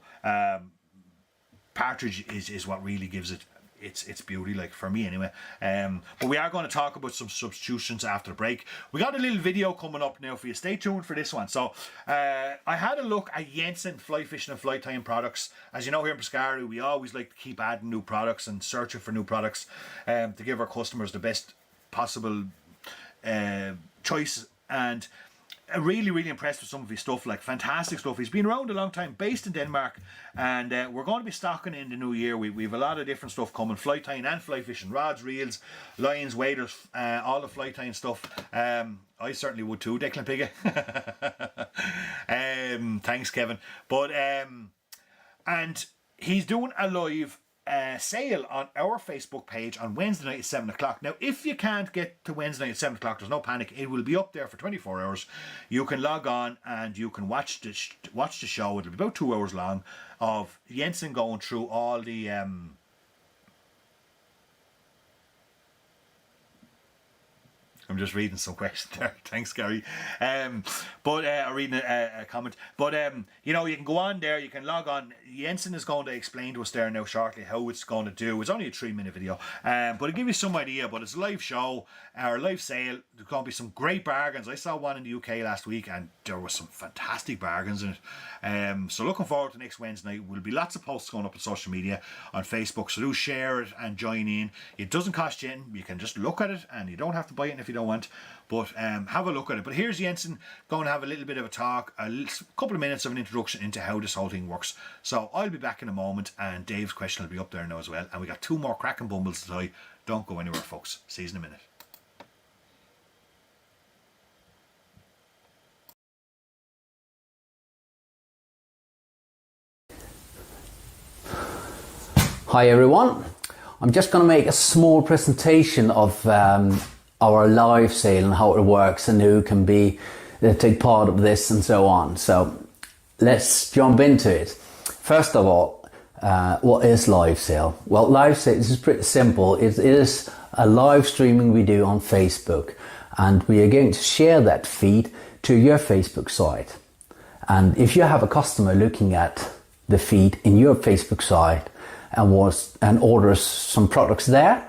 Partridge is what really gives it its beauty, like for me anyway. But we are going to talk about some substitutions after the break. We got a little video coming up now for you. Stay tuned for this one. So I had a look at Jensen fly fishing and fly tying products. As you know, here in Piscari, we always like to keep adding new products and searching for new products to give our customers the best possible choice. And I'm really impressed with some of his stuff, like fantastic stuff. He's been around a long time, based in Denmark, and we're going to be stocking in the new year. We have a lot of different stuff coming, fly tying and fly fishing, rods, reels, lines, waders, all the fly tying stuff. I certainly would too, Declan Piggy. Thanks, Kevin. But and he's doing a live sale on our Facebook page on Wednesday night at 7 o'clock. Now, if you can't get to Wednesday night at 7 o'clock, there's no panic. It will be up there for 24 hours. You can log on and you can watch the show. It'll be about 2 hours long of Jensen going through all the I'm just reading some questions there. Thanks, Gary. I'm reading a comment. But you know, you can go on there. You can log on. Jensen is going to explain to us there now shortly how it's going to do. It's only a 3-minute video, but it'll give you some idea. But it's a live show, our live sale. There's going to be some great bargains. I saw one in the UK last week, and there was some fantastic bargains in it. So looking forward to next Wednesday night. Will be lots of posts going up on social media, on Facebook. So do share it and join in. It doesn't cost you anything. You can just look at it, and you don't have to buy it if you don't want. But have a look at it. But here's Jensen going to have a little bit of a talk, couple of minutes of an introduction into how this whole thing works. So I'll be back in a moment, and Dave's question will be up there now as well. And we got 2 more cracking bumbles to tie. Don't go anywhere, folks. See you in a minute. Hi everyone, I'm just going to make a small presentation of our live sale and how it works and who can take part of this and so on. So let's jump into it. First of all, what is live sale? Well, live sale is pretty simple. It is a live streaming we do on Facebook, and we are going to share that feed to your Facebook site. And if you have a customer looking at the feed in your Facebook site and orders some products there,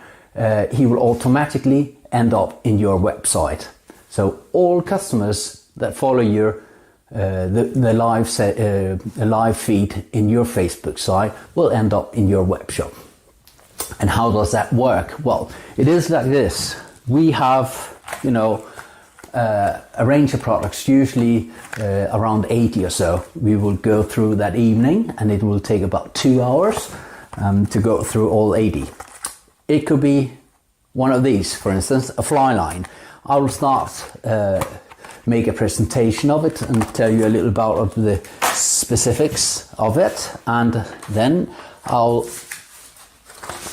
he will automatically end up in your website. So all customers that follow your the live feed in your Facebook site will end up in your web shop. And how does that work? Well, it is like this. We have, a range of products, usually around 80 or so. We will go through that evening, and it will take about 2 hours to go through all 80. It could be one of these, for instance, a fly line. I will start make a presentation of it and tell you a little about the specifics of it, and then I'll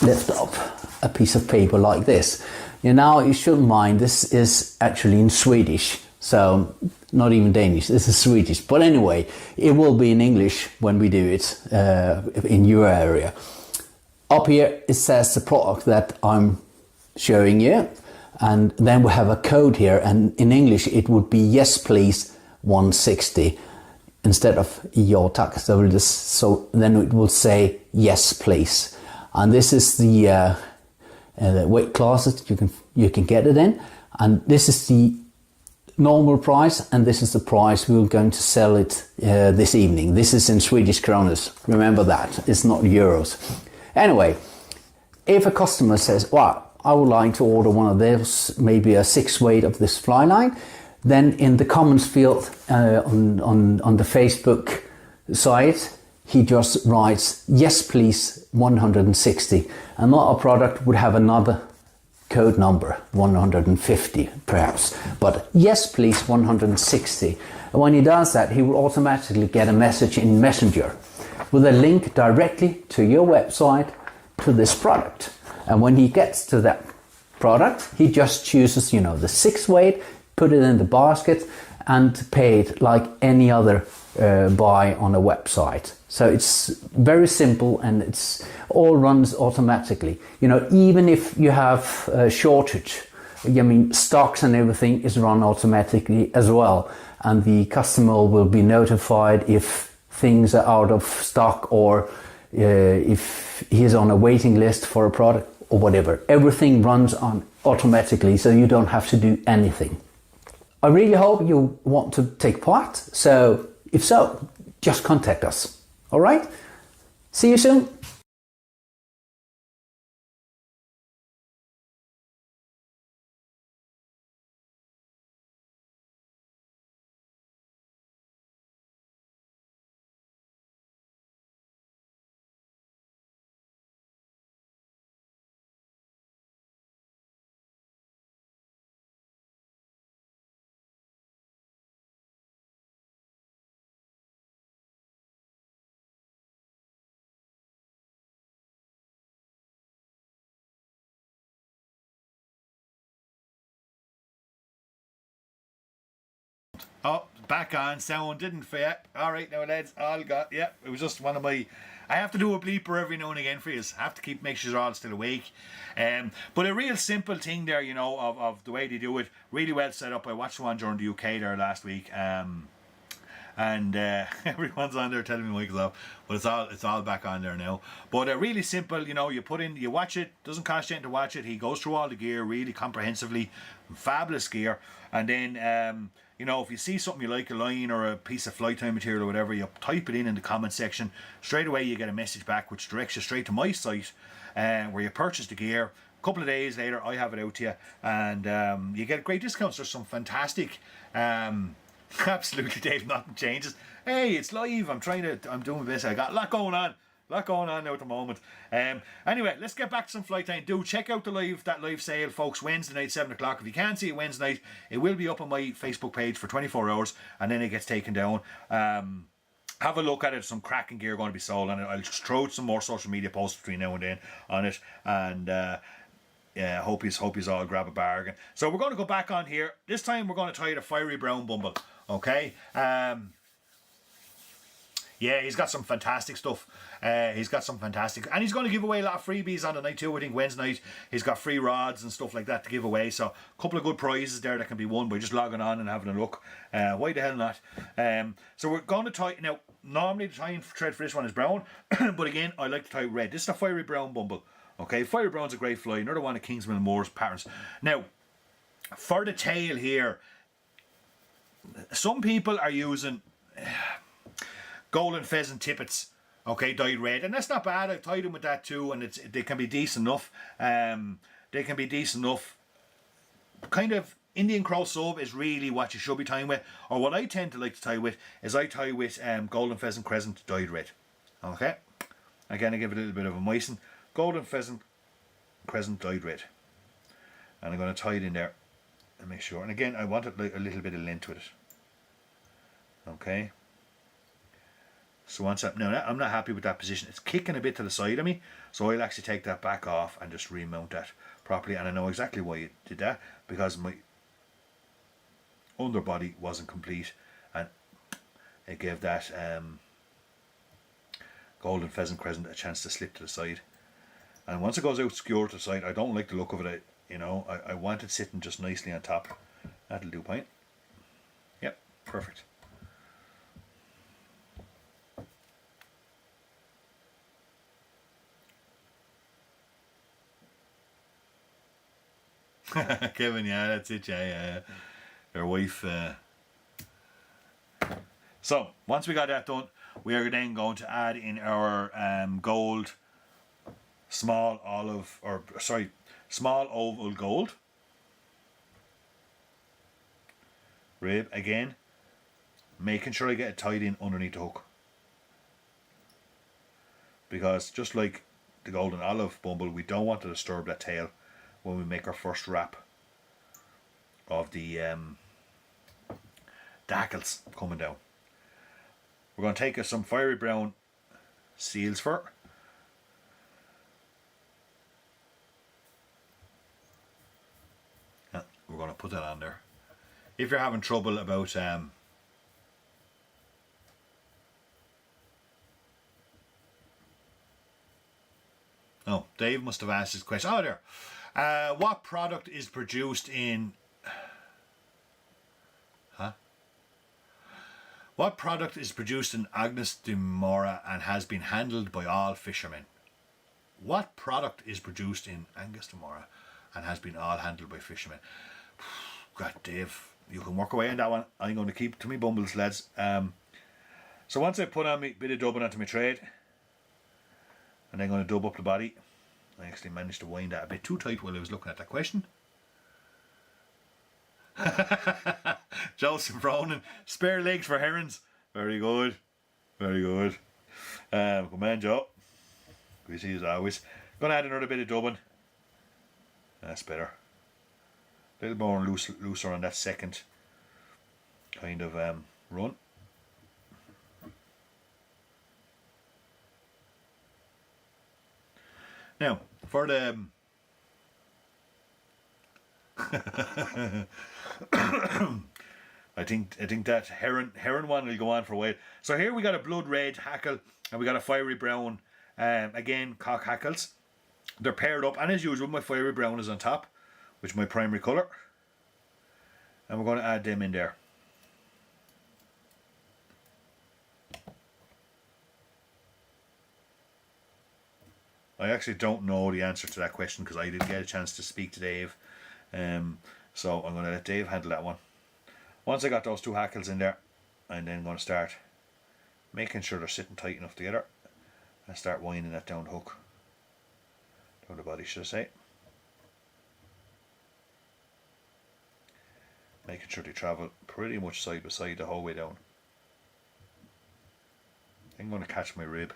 lift up a piece of paper like this. You shouldn't mind, this is actually in Swedish, so not even Danish, this is Swedish. But anyway, it will be in English when we do it in your area. Up here it says the product that I'm showing you, and then we have a code here, and in English it would be yes please 160 instead of ja tack. So then it will say yes please, and this is the weight classes you can get it in, and this is the normal price, and this is the price we're going to sell it this evening. This is in Swedish kronas, remember that, it's not euros. Anyway, if a customer says, well, I would like to order one of those, maybe a 6 weight of this fly line, then in the comments field on the Facebook site, he just writes yes please 160. Another product would have another code number, 150 perhaps, but yes please 160. And when he does that, he will automatically get a message in Messenger with a link directly to your website to this product. And when he gets to that product, he just chooses, the 6 weight, put it in the basket, and pay it like any other buy on a website. So it's very simple, and it's all runs automatically. Even if you have a shortage, stocks and everything is run automatically as well, and the customer will be notified if things are out of stock, or if he's on a waiting list for a product or whatever. Everything runs on automatically, so you don't have to do anything. I really hope you want to take part, so if so, just contact us. All right? See you soon. Oh, back on. Sound didn't fit. All right, now lads, all got. Yeah, it was just one of my. I have to do a bleeper every now and again for you. I have to make sure you're all still awake. But a real simple thing there, of the way they do it. Really well set up. I watched one during the UK there last week. And everyone's on there telling me Mike's off, but it's all back on there now. But really simple, you watch it, doesn't cost you anything to watch it. He goes through all the gear really comprehensively, fabulous gear. And then if you see something you like, a line or a piece of flight time material or whatever, you type it in the comment section. Straight away you get a message back which directs you straight to my site where you purchase the gear. A couple of days later I have it out to you, and you get great discounts. There's some fantastic absolutely, Dave, nothing changes. Hey, it's live. I'm doing my best. I got a lot going on now at the moment. Anyway, let's get back to some flight time. Do check out that live sale, folks. Wednesday night, 7 o'clock. If you can't see it Wednesday night, it will be up on my Facebook page for 24 hours, and then it gets taken down. Have a look at it. Some cracking gear going to be sold, and I'll throw some more social media posts between now and then on it. And hope you all grab a bargain. So we're going to go back on here. This time we're going to try the fiery brown bumble. Okay. Yeah, he's got some fantastic stuff. And he's going to give away a lot of freebies on the night too. I think Wednesday night he's got free rods and stuff like that to give away. So a couple of good prizes there that can be won by just logging on and having a look. Why the hell not? So we're going to tie now. Normally the tying thread for this one is brown, but again I like to tie red. This is a fiery brown bumble. Okay, fiery brown's a great fly. Another one of Kingsman and Moore's patterns. Now, for the tail here, some people are using golden pheasant tippets, okay, dyed red, and that's not bad. I've tied them with that too, and they can be decent enough. Kind of Indian crow sub is really what you should be tying with, or what I tend to like to tie with is I tie with golden pheasant crescent dyed red. Okay, again I give it a little bit of a moisten. Golden pheasant crescent dyed red, and I'm going to tie it in there and make sure. And again, I want it like a little bit of length with it. Okay. So once now I'm not happy with that position. It's kicking a bit to the side of me, so I'll actually take that back off and just remount that properly. And I know exactly why you did that, because my underbody wasn't complete, and it gave that golden pheasant crescent a chance to slip to the side. And once it goes out skewer to the side, I don't like the look of it. I want it sitting just nicely on top. That'll do, point. Yep, perfect. Kevin, yeah, that's it, yeah. Your wife. So, once we got that done, we are then going to add in our gold small oval gold rib. Again, making sure I get it tied in underneath the hook, because just like the golden olive bumble, we don't want to disturb that tail when we make our first wrap of the hackles coming down. We're going to take some fiery brown seal's fur. We're going to put that on there. If you're having trouble about oh, Dave must have asked this question. Oh, there. What product is produced in What product is produced in Agnes de Mora and has been handled by all fishermen? What product is produced in Angus de Mora and has been all handled by fishermen? God, Dave, you can work away on that one. I'm going to keep to me bumbles, lads. So once I put on my bit of dubbing onto my trade, and I'm going to dub up the body. I actually managed to wind that a bit too tight while I was looking at that question. Joseph Ronan, spare legs for herons. Very good. Very good. Good man, Joe. We see as always. Gonna add another bit of dubbing. That's better. A little more looser on that second kind of run. Now, for the I think that heron one will go on for a while. So here we got a blood red hackle and we got a fiery brown. Again, cock hackles. They're paired up, and as usual, my fiery brown is on top, which is my primary colour. And we're going to add them in there. I actually don't know the answer to that question because I didn't get a chance to speak to Dave. So I'm going to let Dave handle that one. Once I got those two hackles in there, I'm then going to start making sure they're sitting tight enough together and start winding that down the hook. Down the body, should I say. Making sure they travel pretty much side by side the whole way down. I'm going to catch my rib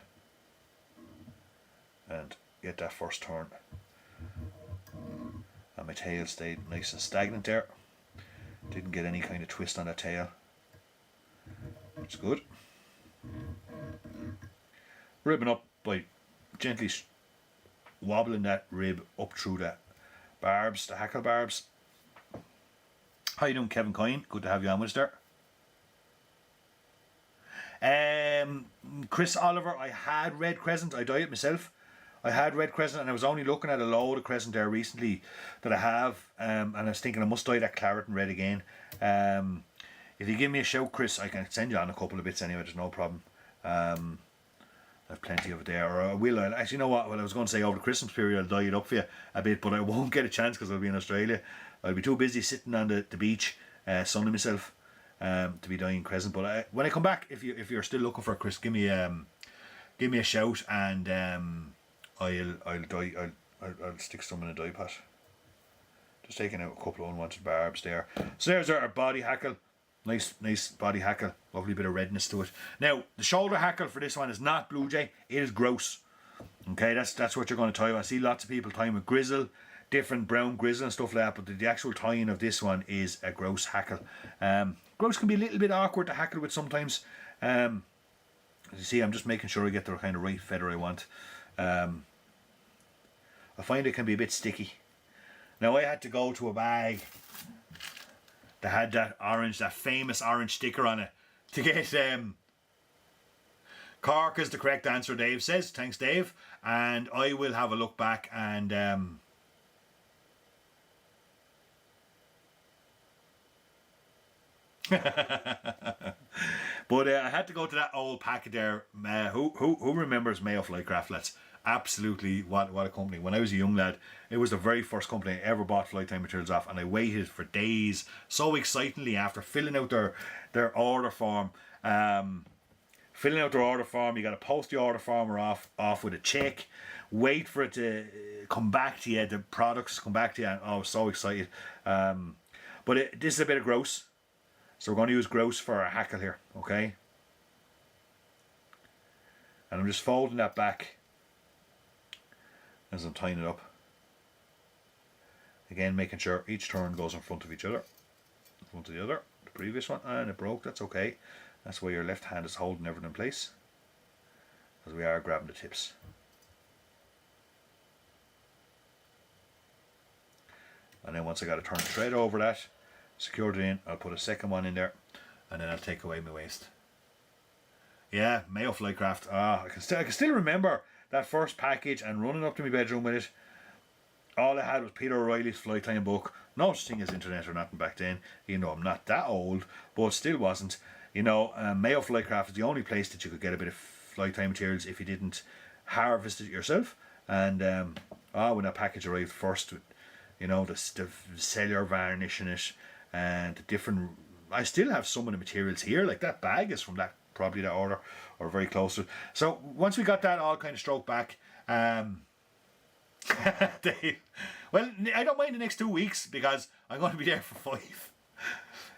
and get that first turn. And my tail stayed nice and stagnant there. Didn't get any kind of twist on that tail. It's good. Ribbing up by gently wobbling that rib up through the barbs, the hackle barbs. How you doing, Kevin Coyne? Good to have you on with us there. Chris Oliver, I had red crescent. I dyed it myself. I had red crescent, and I was only looking at a load of crescent there recently that I have, and I was thinking I must dye that claret and red again. If you give me a shout, Chris, I can send you on a couple of bits anyway. There's no problem. I've plenty of it there, or I will. Actually, you know what? Well, I was going to say over the Christmas period I'll dye it up for you a bit, but I won't get a chance because I'll be in Australia. I'll be too busy sitting on the beach, sunning myself, to be dyeing crescent. But when I come back, if you're still looking for a Chris, give me a shout, and I'll stick some in a dye pot. Just taking out a couple of unwanted barbs there. So there's our body hackle. Nice body hackle. Lovely bit of redness to it. Now, the shoulder hackle for this one is not Blue Jay. It is grouse. Okay, that's what you're going to tie with. I see lots of people tying with grizzle, different brown grizzle and stuff like that, but the actual tying of this one is a grouse hackle. Grouse can be a little bit awkward to hackle with sometimes. As you see, I'm just making sure I get the kind of right feather I want. I find it can be a bit sticky. Now, I had to go to a bag that had that famous orange sticker on it to get Cork is the correct answer, Dave says. Thanks, Dave. And I will have a look back and but I had to go to that old packet there. Who remembers Mayo Flycraft, lads? Absolutely, what a company. When I was a young lad, it was the very first company I ever bought flight time materials off, and I waited for days so excitingly after filling out their order form. Filling out their order form, you got to post the order form off with a check, wait for it to come back to you, the products come back to you, and I was so excited. But this is a bit of grouse, so we're going to use grouse for our hackle here, okay? And I'm just folding that back as I'm tying it up. Again, making sure each turn goes in front of each other, in front of the other. The previous one, and it broke, that's okay. That's why your left hand is holding everything in place, as we are grabbing the tips. And then once I got to turn the thread over that, secured it in, I'll put a second one in there, and then I'll take away my waste. Yeah, Mayo Flycraft. I can still remember that first package and running up to my bedroom with it. All I had was Peter O'Reilly's flight time book. No such thing as internet or nothing back then. You know, I'm not that old, but still wasn't. You know, Mayo Flycraft is the only place that you could get a bit of flight time materials if you didn't harvest it yourself. And when that package arrived first, you know, the cellular varnish in it and the different. I still have some of the materials here. Like that bag is from that probably that order or very close to it. So once we got that all kind of stroked back, Dave, well, I don't mind the next 2 weeks because I'm going to be there for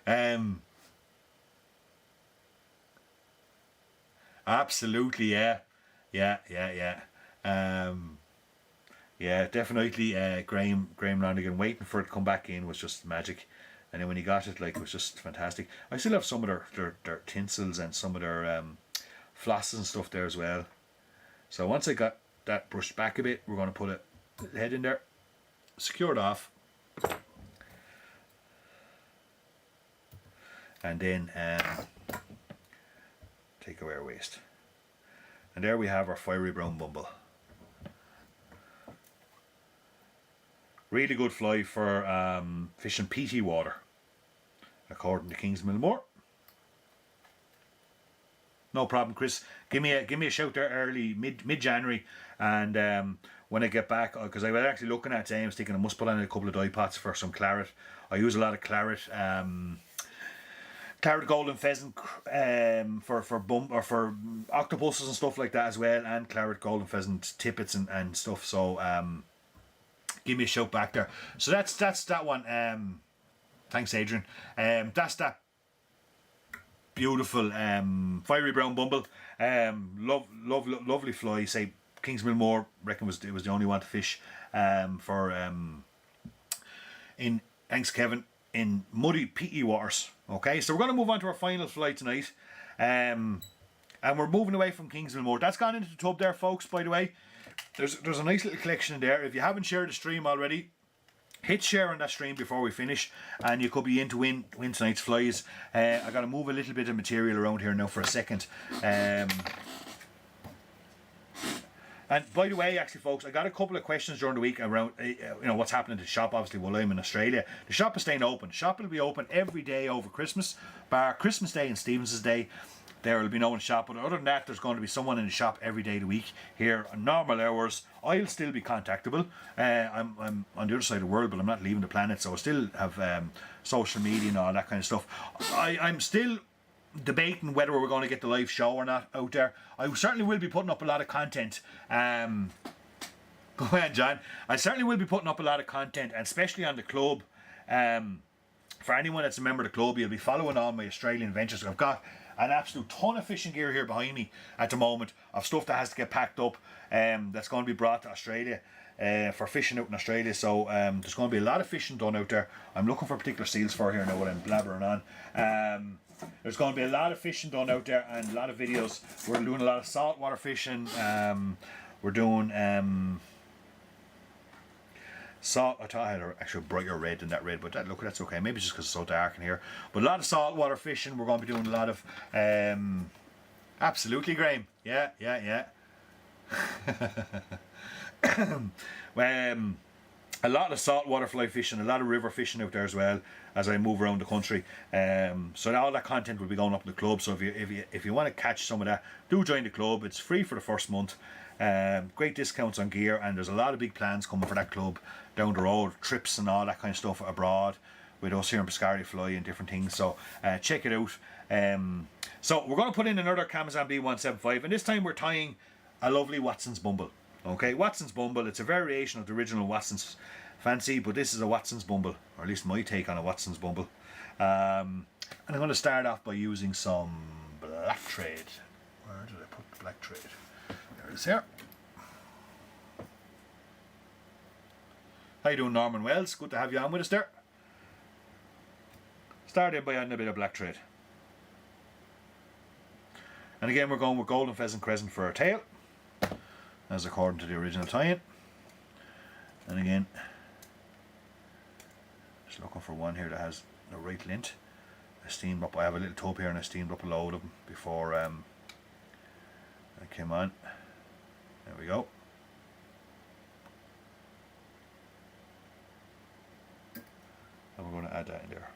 5. Absolutely, yeah, definitely. Graham Lonigan waiting for it to come back in was just magic, and then when he got it, like, it was just fantastic. I still have some of their tinsels and some of their flosses and stuff there as well. So once I got that brushed back a bit, we're going to put the head in there, secure it off, and then take away our waste. And there we have our fiery brown bumble. Really good fly for fishing peaty water, according to Kingsmill Moor. No problem, Chris. Give me a shout there early, mid-January, and when I get back, because I was actually looking at it, I was thinking I must put on a couple of dye pots for some claret. I use a lot of claret. Claret golden pheasant for octopuses and stuff like that as well, and claret golden pheasant tippets and stuff. So give me a shout back there. So that's that one. Thanks, Adrian. That's that beautiful fiery brown bumble. Lovely fly. Say Kingsmill Moor reckon it was the only one to fish for in thanks Kevin in muddy peaty waters. Okay, so we're going to move on to our final flight tonight, and we're moving away from Kingsmill Moor. That's gone into the tub there, folks. By the way, there's a nice little collection in there. If you haven't shared the stream already, hit share on that stream before we finish, and you could be in to win tonight's flies. I got to move a little bit of material around here now for a second. And by the way, actually, folks, I got a couple of questions during the week around, what's happening to the shop. Obviously, while I'm in Australia, the shop is staying open. The shop will be open every day over Christmas, bar Christmas Day and Stevens's Day. There will be no one in the shop, but other than that, there's going to be someone in the shop every day of the week here on normal hours. I'll still be contactable. I'm on the other side of the world, but I'm not leaving the planet, so I still have social media and all that kind of stuff. I'm still debating whether we're going to get the live show or not out there. I certainly will be putting up a lot of content. Go ahead, John. I certainly will be putting up a lot of content, and especially on the club. For anyone that's a member of the club, you'll be following on my Australian ventures. I've got an absolute ton of fishing gear here behind me at the moment, of stuff that has to get packed up, that's going to be brought to Australia for fishing out in Australia. So there's going to be a lot of fishing done out there. I'm looking for particular seals for here now, what I'm blabbering on. There's going to be a lot of fishing done out there and a lot of videos. We're doing a lot of saltwater fishing. We're doing salt. I thought I had actually brighter red than that red, but that's okay. Maybe it's just because it's so dark in here. But a lot of saltwater fishing. We're going to be doing a lot of absolutely, Graham. Yeah. A lot of saltwater fly fishing, a lot of river fishing out there as well as I move around the country. So all that content will be going up in the club. So if you want to catch some of that, do join the club. It's free for the first month. Great discounts on gear, and there's a lot of big plans coming for that club down the road, trips and all that kind of stuff abroad with us here in piscarifly and different things. So check it out. So we're going to put in another Camazon B175, and this time we're tying a lovely Watson's Bumble. Okay, Watson's Bumble. It's a variation of the original Watson's Fancy, but this is a Watson's Bumble, or at least my take on a Watson's Bumble. And I'm going to start off by using some black thread. Where did I put the black thread? There it is here. How you doing, Norman Wells? Good to have you on with us there. Start in by adding a bit of black thread. And again, we're going with golden pheasant crescent for our tail, as according to the original tie-in. And again, just looking for one here that has the right length. I steamed up, I have a little tub here and I steamed up a load of them before I came on. There we go. And we're going to add that in there.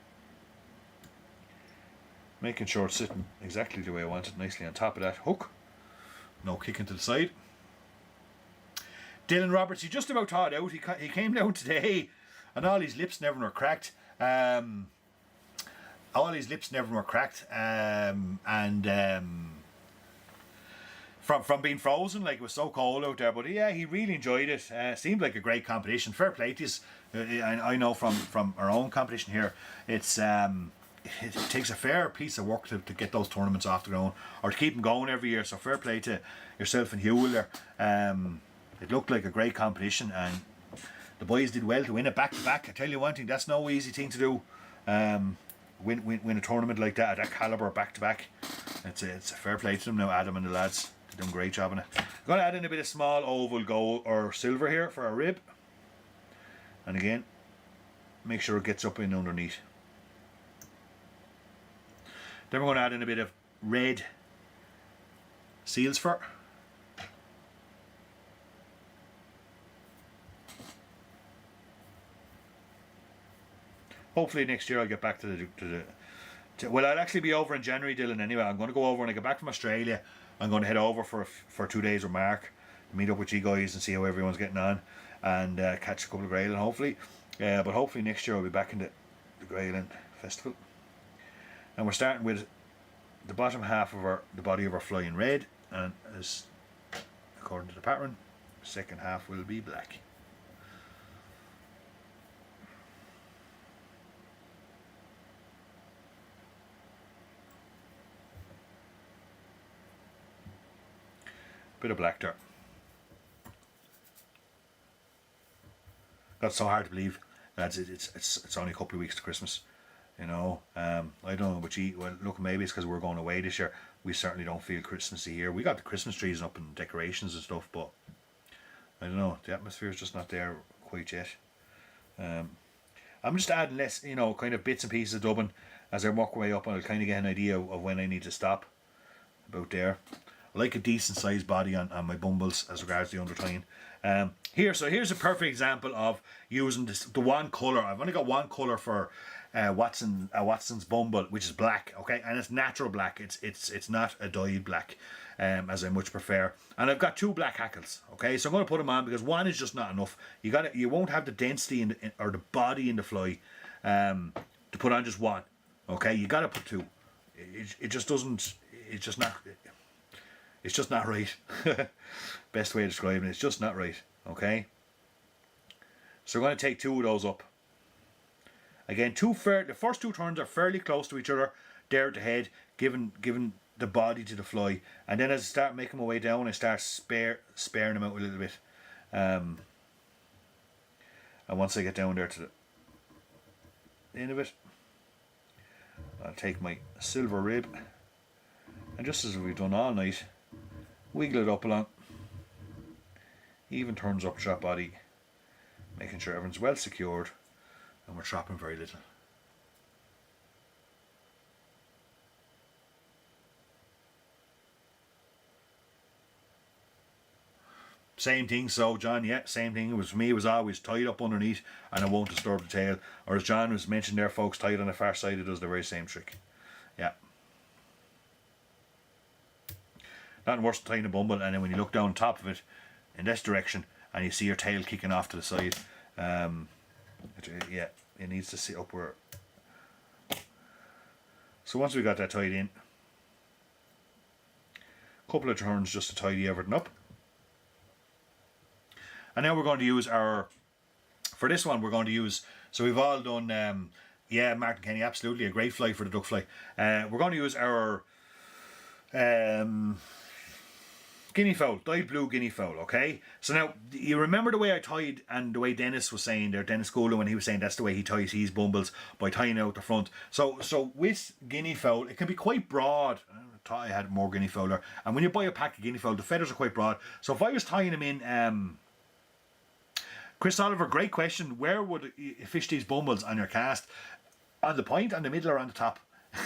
Making sure it's sitting exactly the way I want it, nicely on top of that hook. No kicking to the side. Dylan Roberts, he just about thawed out. He came down today and all his lips never were cracked. From being frozen, like it was so cold out there. But yeah, he really enjoyed it. Seemed like a great competition. Fair play to us. I know from our own competition here, it takes a fair piece of work to get those tournaments off the ground, or to keep them going every year. So fair play to yourself and Hugh there. It looked like a great competition, and the boys did well to win it back to back. I tell you one thing, that's no easy thing to do. Win a tournament like that at that caliber back to back. It's a fair play to them now. Adam and the lads did a great job on it. I'm going to add in a bit of small oval gold or silver here for our rib, and again, make sure it gets up in underneath. Then we're going to add in a bit of red seal's fur. Hopefully next year I'll get back to well, I'll actually be over in January, Dylan, anyway. I'm going to go over when I get back from Australia. I'm going to head over for 2 days with Mark, meet up with you guys and see how everyone's getting on, and catch a couple of grayling hopefully. But hopefully next year I'll be back in the grayling festival. And we're starting with the bottom half of the body of our fly in red, and as according to the pattern, the second half will be black. Bit of black there. That's so hard to believe, lads. It's only a couple of weeks to Christmas. You know, I don't know about you. Well, look, maybe it's because we're going away this year. We certainly don't feel Christmassy here. We got the Christmas trees up and decorations and stuff, but I don't know. The atmosphere is just not there quite yet. I'm just adding less, kind of bits and pieces of dubbing as I work my way up, and I'll kind of get an idea of when I need to stop. About there. I like a decent sized body on my bumbles as regards the under tying. Here's a perfect example of using the one colour. I've only got one colour for Watson's bumble, which is black, okay, and it's natural black. It's not a dyed black, as I much prefer. And I've got two black hackles, okay, so I'm going to put them on because one is just not enough. You won't have the density or the body in the fly to put on just one, okay. You got to put two. It just doesn't. It's just not right. Best way of describing it. It's just not right. Okay. So we're going to take two of those up. Again, the first two turns are fairly close to each other, there at the head, given the body to the fly. And then as I start making my way down, I start sparing them out a little bit. And once I get down there to the end of it, I'll take my silver rib. And just as we've done all night, wiggle it up along. Even turns up to that body, making sure everyone's well secured and we're trapping very little. Same thing, so John, yeah, same thing. It was for me, it was always tied up underneath and it won't disturb the tail. Or as John was mentioned there, folks, tied on the far side, it does the very same trick. Yeah. Nothing worse than tying a bumble and then when you look down top of it in this direction and you see your tail kicking off to the side, yeah, it needs to sit up where. So once we got that tied in, a couple of turns just to tidy everything up. And now we're going to use for this one we're going to use, so we've all done, yeah, Martin Kenny, absolutely, a great fly for the duck fly. We're going to use our guinea fowl, dyed blue guinea fowl, okay? So now, you remember the way I tied and the way Dennis was saying there, Dennis Golan, when he was saying that's the way he ties his bumbles, by tying out the front. So with guinea fowl, it can be quite broad. I thought I had more guinea fowler. And when you buy a pack of guinea fowl, the feathers are quite broad. So if I was tying them in, Chris Oliver, great question. Where would you fish these bumbles on your cast? On the point, on the middle, or on the top?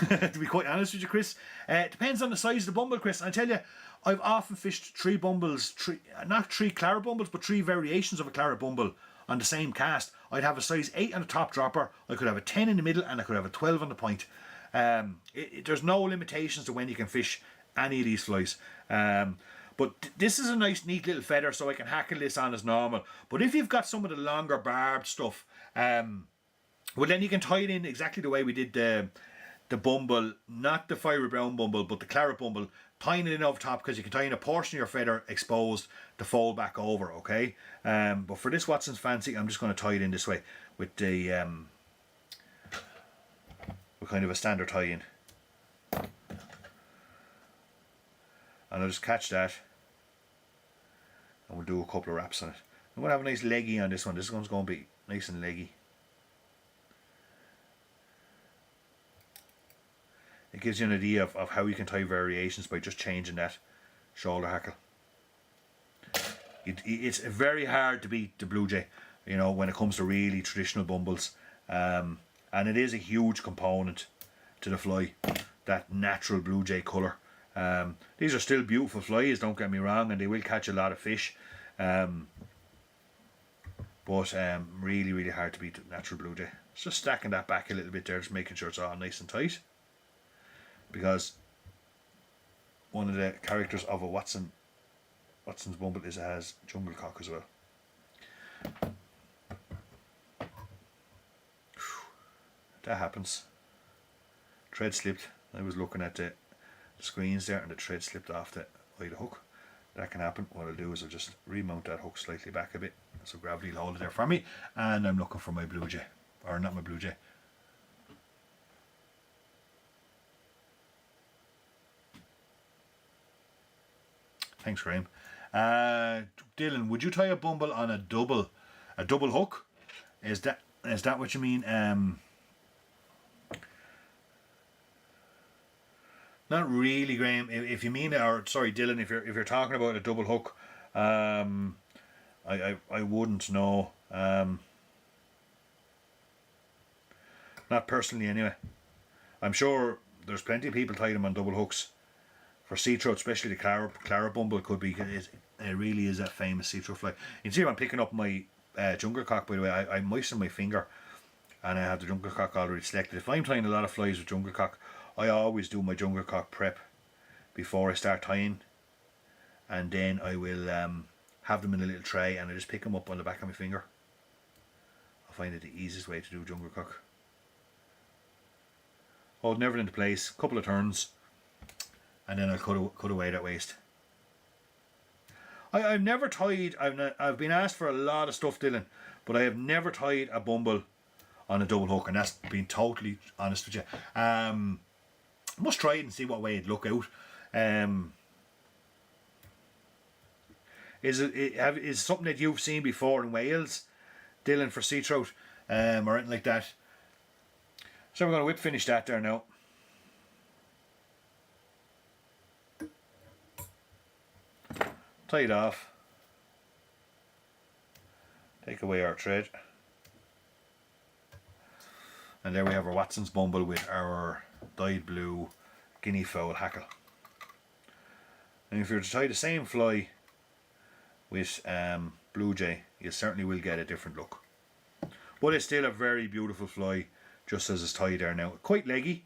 To be quite honest with you, Chris. It depends on the size of the bumble, Chris. And I tell you, I've often fished three bumbles, not three claret bumbles, but three variations of a claret bumble on the same cast. I'd have a size 8 on the top dropper, I could have a 10 in the middle, and I could have a 12 on the point. There's no limitations to when you can fish any of these flies. But this is a nice, neat little feather, so I can hackle this on as normal. But if you've got some of the longer barbed stuff, well, then you can tie it in exactly the way we did the bumble, not the fiery brown bumble, but the claret bumble, tying it in over top, because you can tie in a portion of your feather exposed to fold back over, okay? But for this Watson's Fancy, I'm just going to tie it in this way with the with kind of a standard tie-in. And I'll just catch that, and we'll do a couple of wraps on it. I'm going to have a nice leggy on this one. This one's going to be nice and leggy. It gives you an idea of how you can tie variations by just changing that shoulder hackle. It's very hard to beat the Blue Jay, you know, when it comes to really traditional bumbles. And it is a huge component to the fly, that natural Blue Jay colour. These are still beautiful flies, don't get me wrong, and they will catch a lot of fish. But really, really hard to beat the natural Blue Jay. It's just stacking that back a little bit there, just making sure it's all nice and tight. Because one of the characters of a Watson's bumble is it has jungle cock as well. That happens. Thread slipped. I was looking at the screens there and the thread slipped off the eye of the hook. That can happen. What I'll do is I'll just remount that hook slightly back a bit so gravity will hold it there for me, and I'm looking for my Blue Jay, or not my Blue Jay. Thanks, Graham. Dylan, would you tie a bumble on a double hook? Is that what you mean? Not really, Graham. If you mean, or sorry, Dylan, if you're talking about a double hook, I wouldn't know. Not personally anyway. I'm sure there's plenty of people tie them on double hooks. For sea trout, especially the claret bumble could be, it really is that famous sea trout fly. You can see I'm picking up my jungle cock, by the way. I moisten my finger and I have the jungle cock already selected. If I'm tying a lot of flies with jungle cock, I always do my jungle cock prep before I start tying, and then I will have them in a little tray and I just pick them up on the back of my finger. I find it the easiest way to do jungle cock. Holding everything into place, couple of turns, and then I'll cut away that waste. I've never tied, I've been asked for a lot of stuff, Dylan, but I have never tied a bumble on a double hook, and that's been totally honest with you. I must try it and see what way it'd look out. Is it something that you've seen before in Wales, Dylan, for sea trout, or anything like that? So we're going to whip finish that there now. Tie it off. Take away our thread. And there we have our Watson's bumble with our dyed blue guinea fowl hackle. And if you were to tie the same fly with blue jay, you certainly will get a different look. But it's still a very beautiful fly, just as it's tied there now. Quite leggy.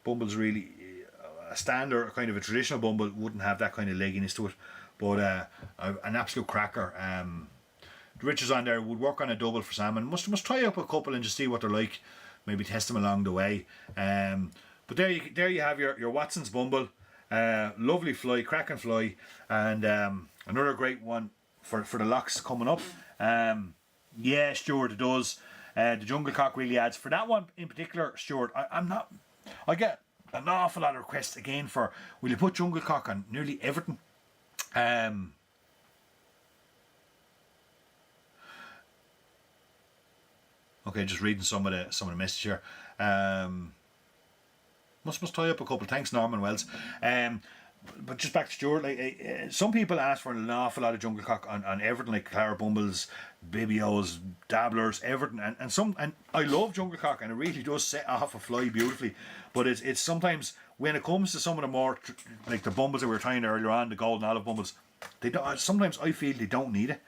Bumble's really a standard, kind of a traditional bumble wouldn't have that kind of legginess to it, but an absolute cracker. The riches on there would work on a double for salmon. Must try up a couple and just see what they're like. Maybe test them along the way. But there you have your Watson's bumble. Lovely fly, cracking fly, and another great one for the locks coming up. Yeah, Stuart, it does. The jungle cock really adds. For that one in particular, Stuart, I get an awful lot of requests again for, will you put jungle cock on nearly everything? Okay, just reading some of the message here. Must tie up a couple. Thanks, Norman Wells. But just back to Stuart, like some people ask for an awful lot of jungle cock on everything, like claret bumbles, bibios, dabblers, everything, and I love jungle cock, and it really does set off a fly beautifully. But it's sometimes when it comes to some of the more like the bumbles that we were trying earlier on, the golden olive bumbles, they don't. Sometimes I feel they don't need it,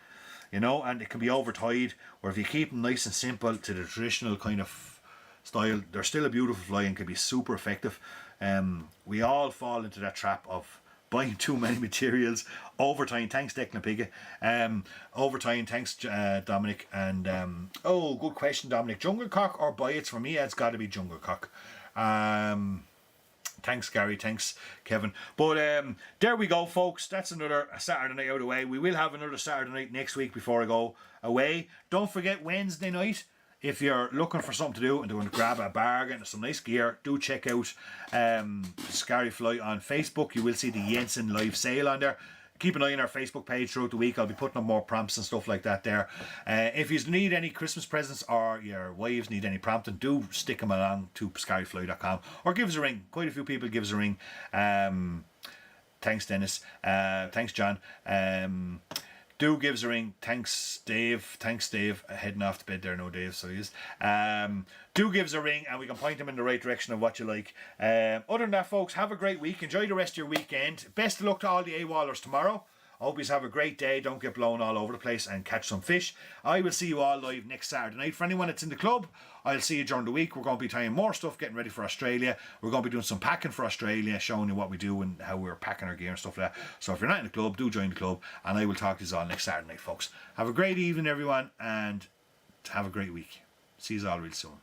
you know, and it can be over tied. Or if you keep them nice and simple to the traditional kind of style, they're still a beautiful fly and can be super effective. We all fall into that trap of buying too many materials, overtime. Thanks, Declan Pigga. Overtime. Thanks, Dominic. And oh, good question, Dominic. Jungle cock or biots? For me, it's got to be jungle cock. Thanks, Gary. Thanks, Kevin. But there we go, folks. That's another Saturday night out of the way. We will have another Saturday night next week before I go away. Don't forget Wednesday night. If you're looking for something to do and you want to grab a bargain or some nice gear, do check out piscarifly on Facebook. You will see the Jensen live sale on there. Keep an eye on our Facebook page throughout the week. I'll be putting up more prompts and stuff like that there. If you need any Christmas presents or your wives need any prompting, do stick them along to piscarifly.com or give us a ring. Quite a few people give us a ring. Thanks, Dennis. Thanks, John. Do give us a ring. Thanks, Dave. Heading off to bed there, no Dave, so he is. Do give us a ring and we can point them in the right direction of what you like. Other than that, folks, have a great week. Enjoy the rest of your weekend. Best of luck to all the AWOLers tomorrow. I hope you have a great day. Don't get blown all over the place and catch some fish. I will see you all live next Saturday night. For anyone that's in the club, I'll see you during the week. We're going to be tying more stuff, getting ready for Australia. We're going to be doing some packing for Australia, showing you what we do and how we're packing our gear and stuff like that. So if you're not in the club, do join the club, and I will talk to you all next Saturday night, folks. Have a great evening, everyone, and have a great week. See you all real soon.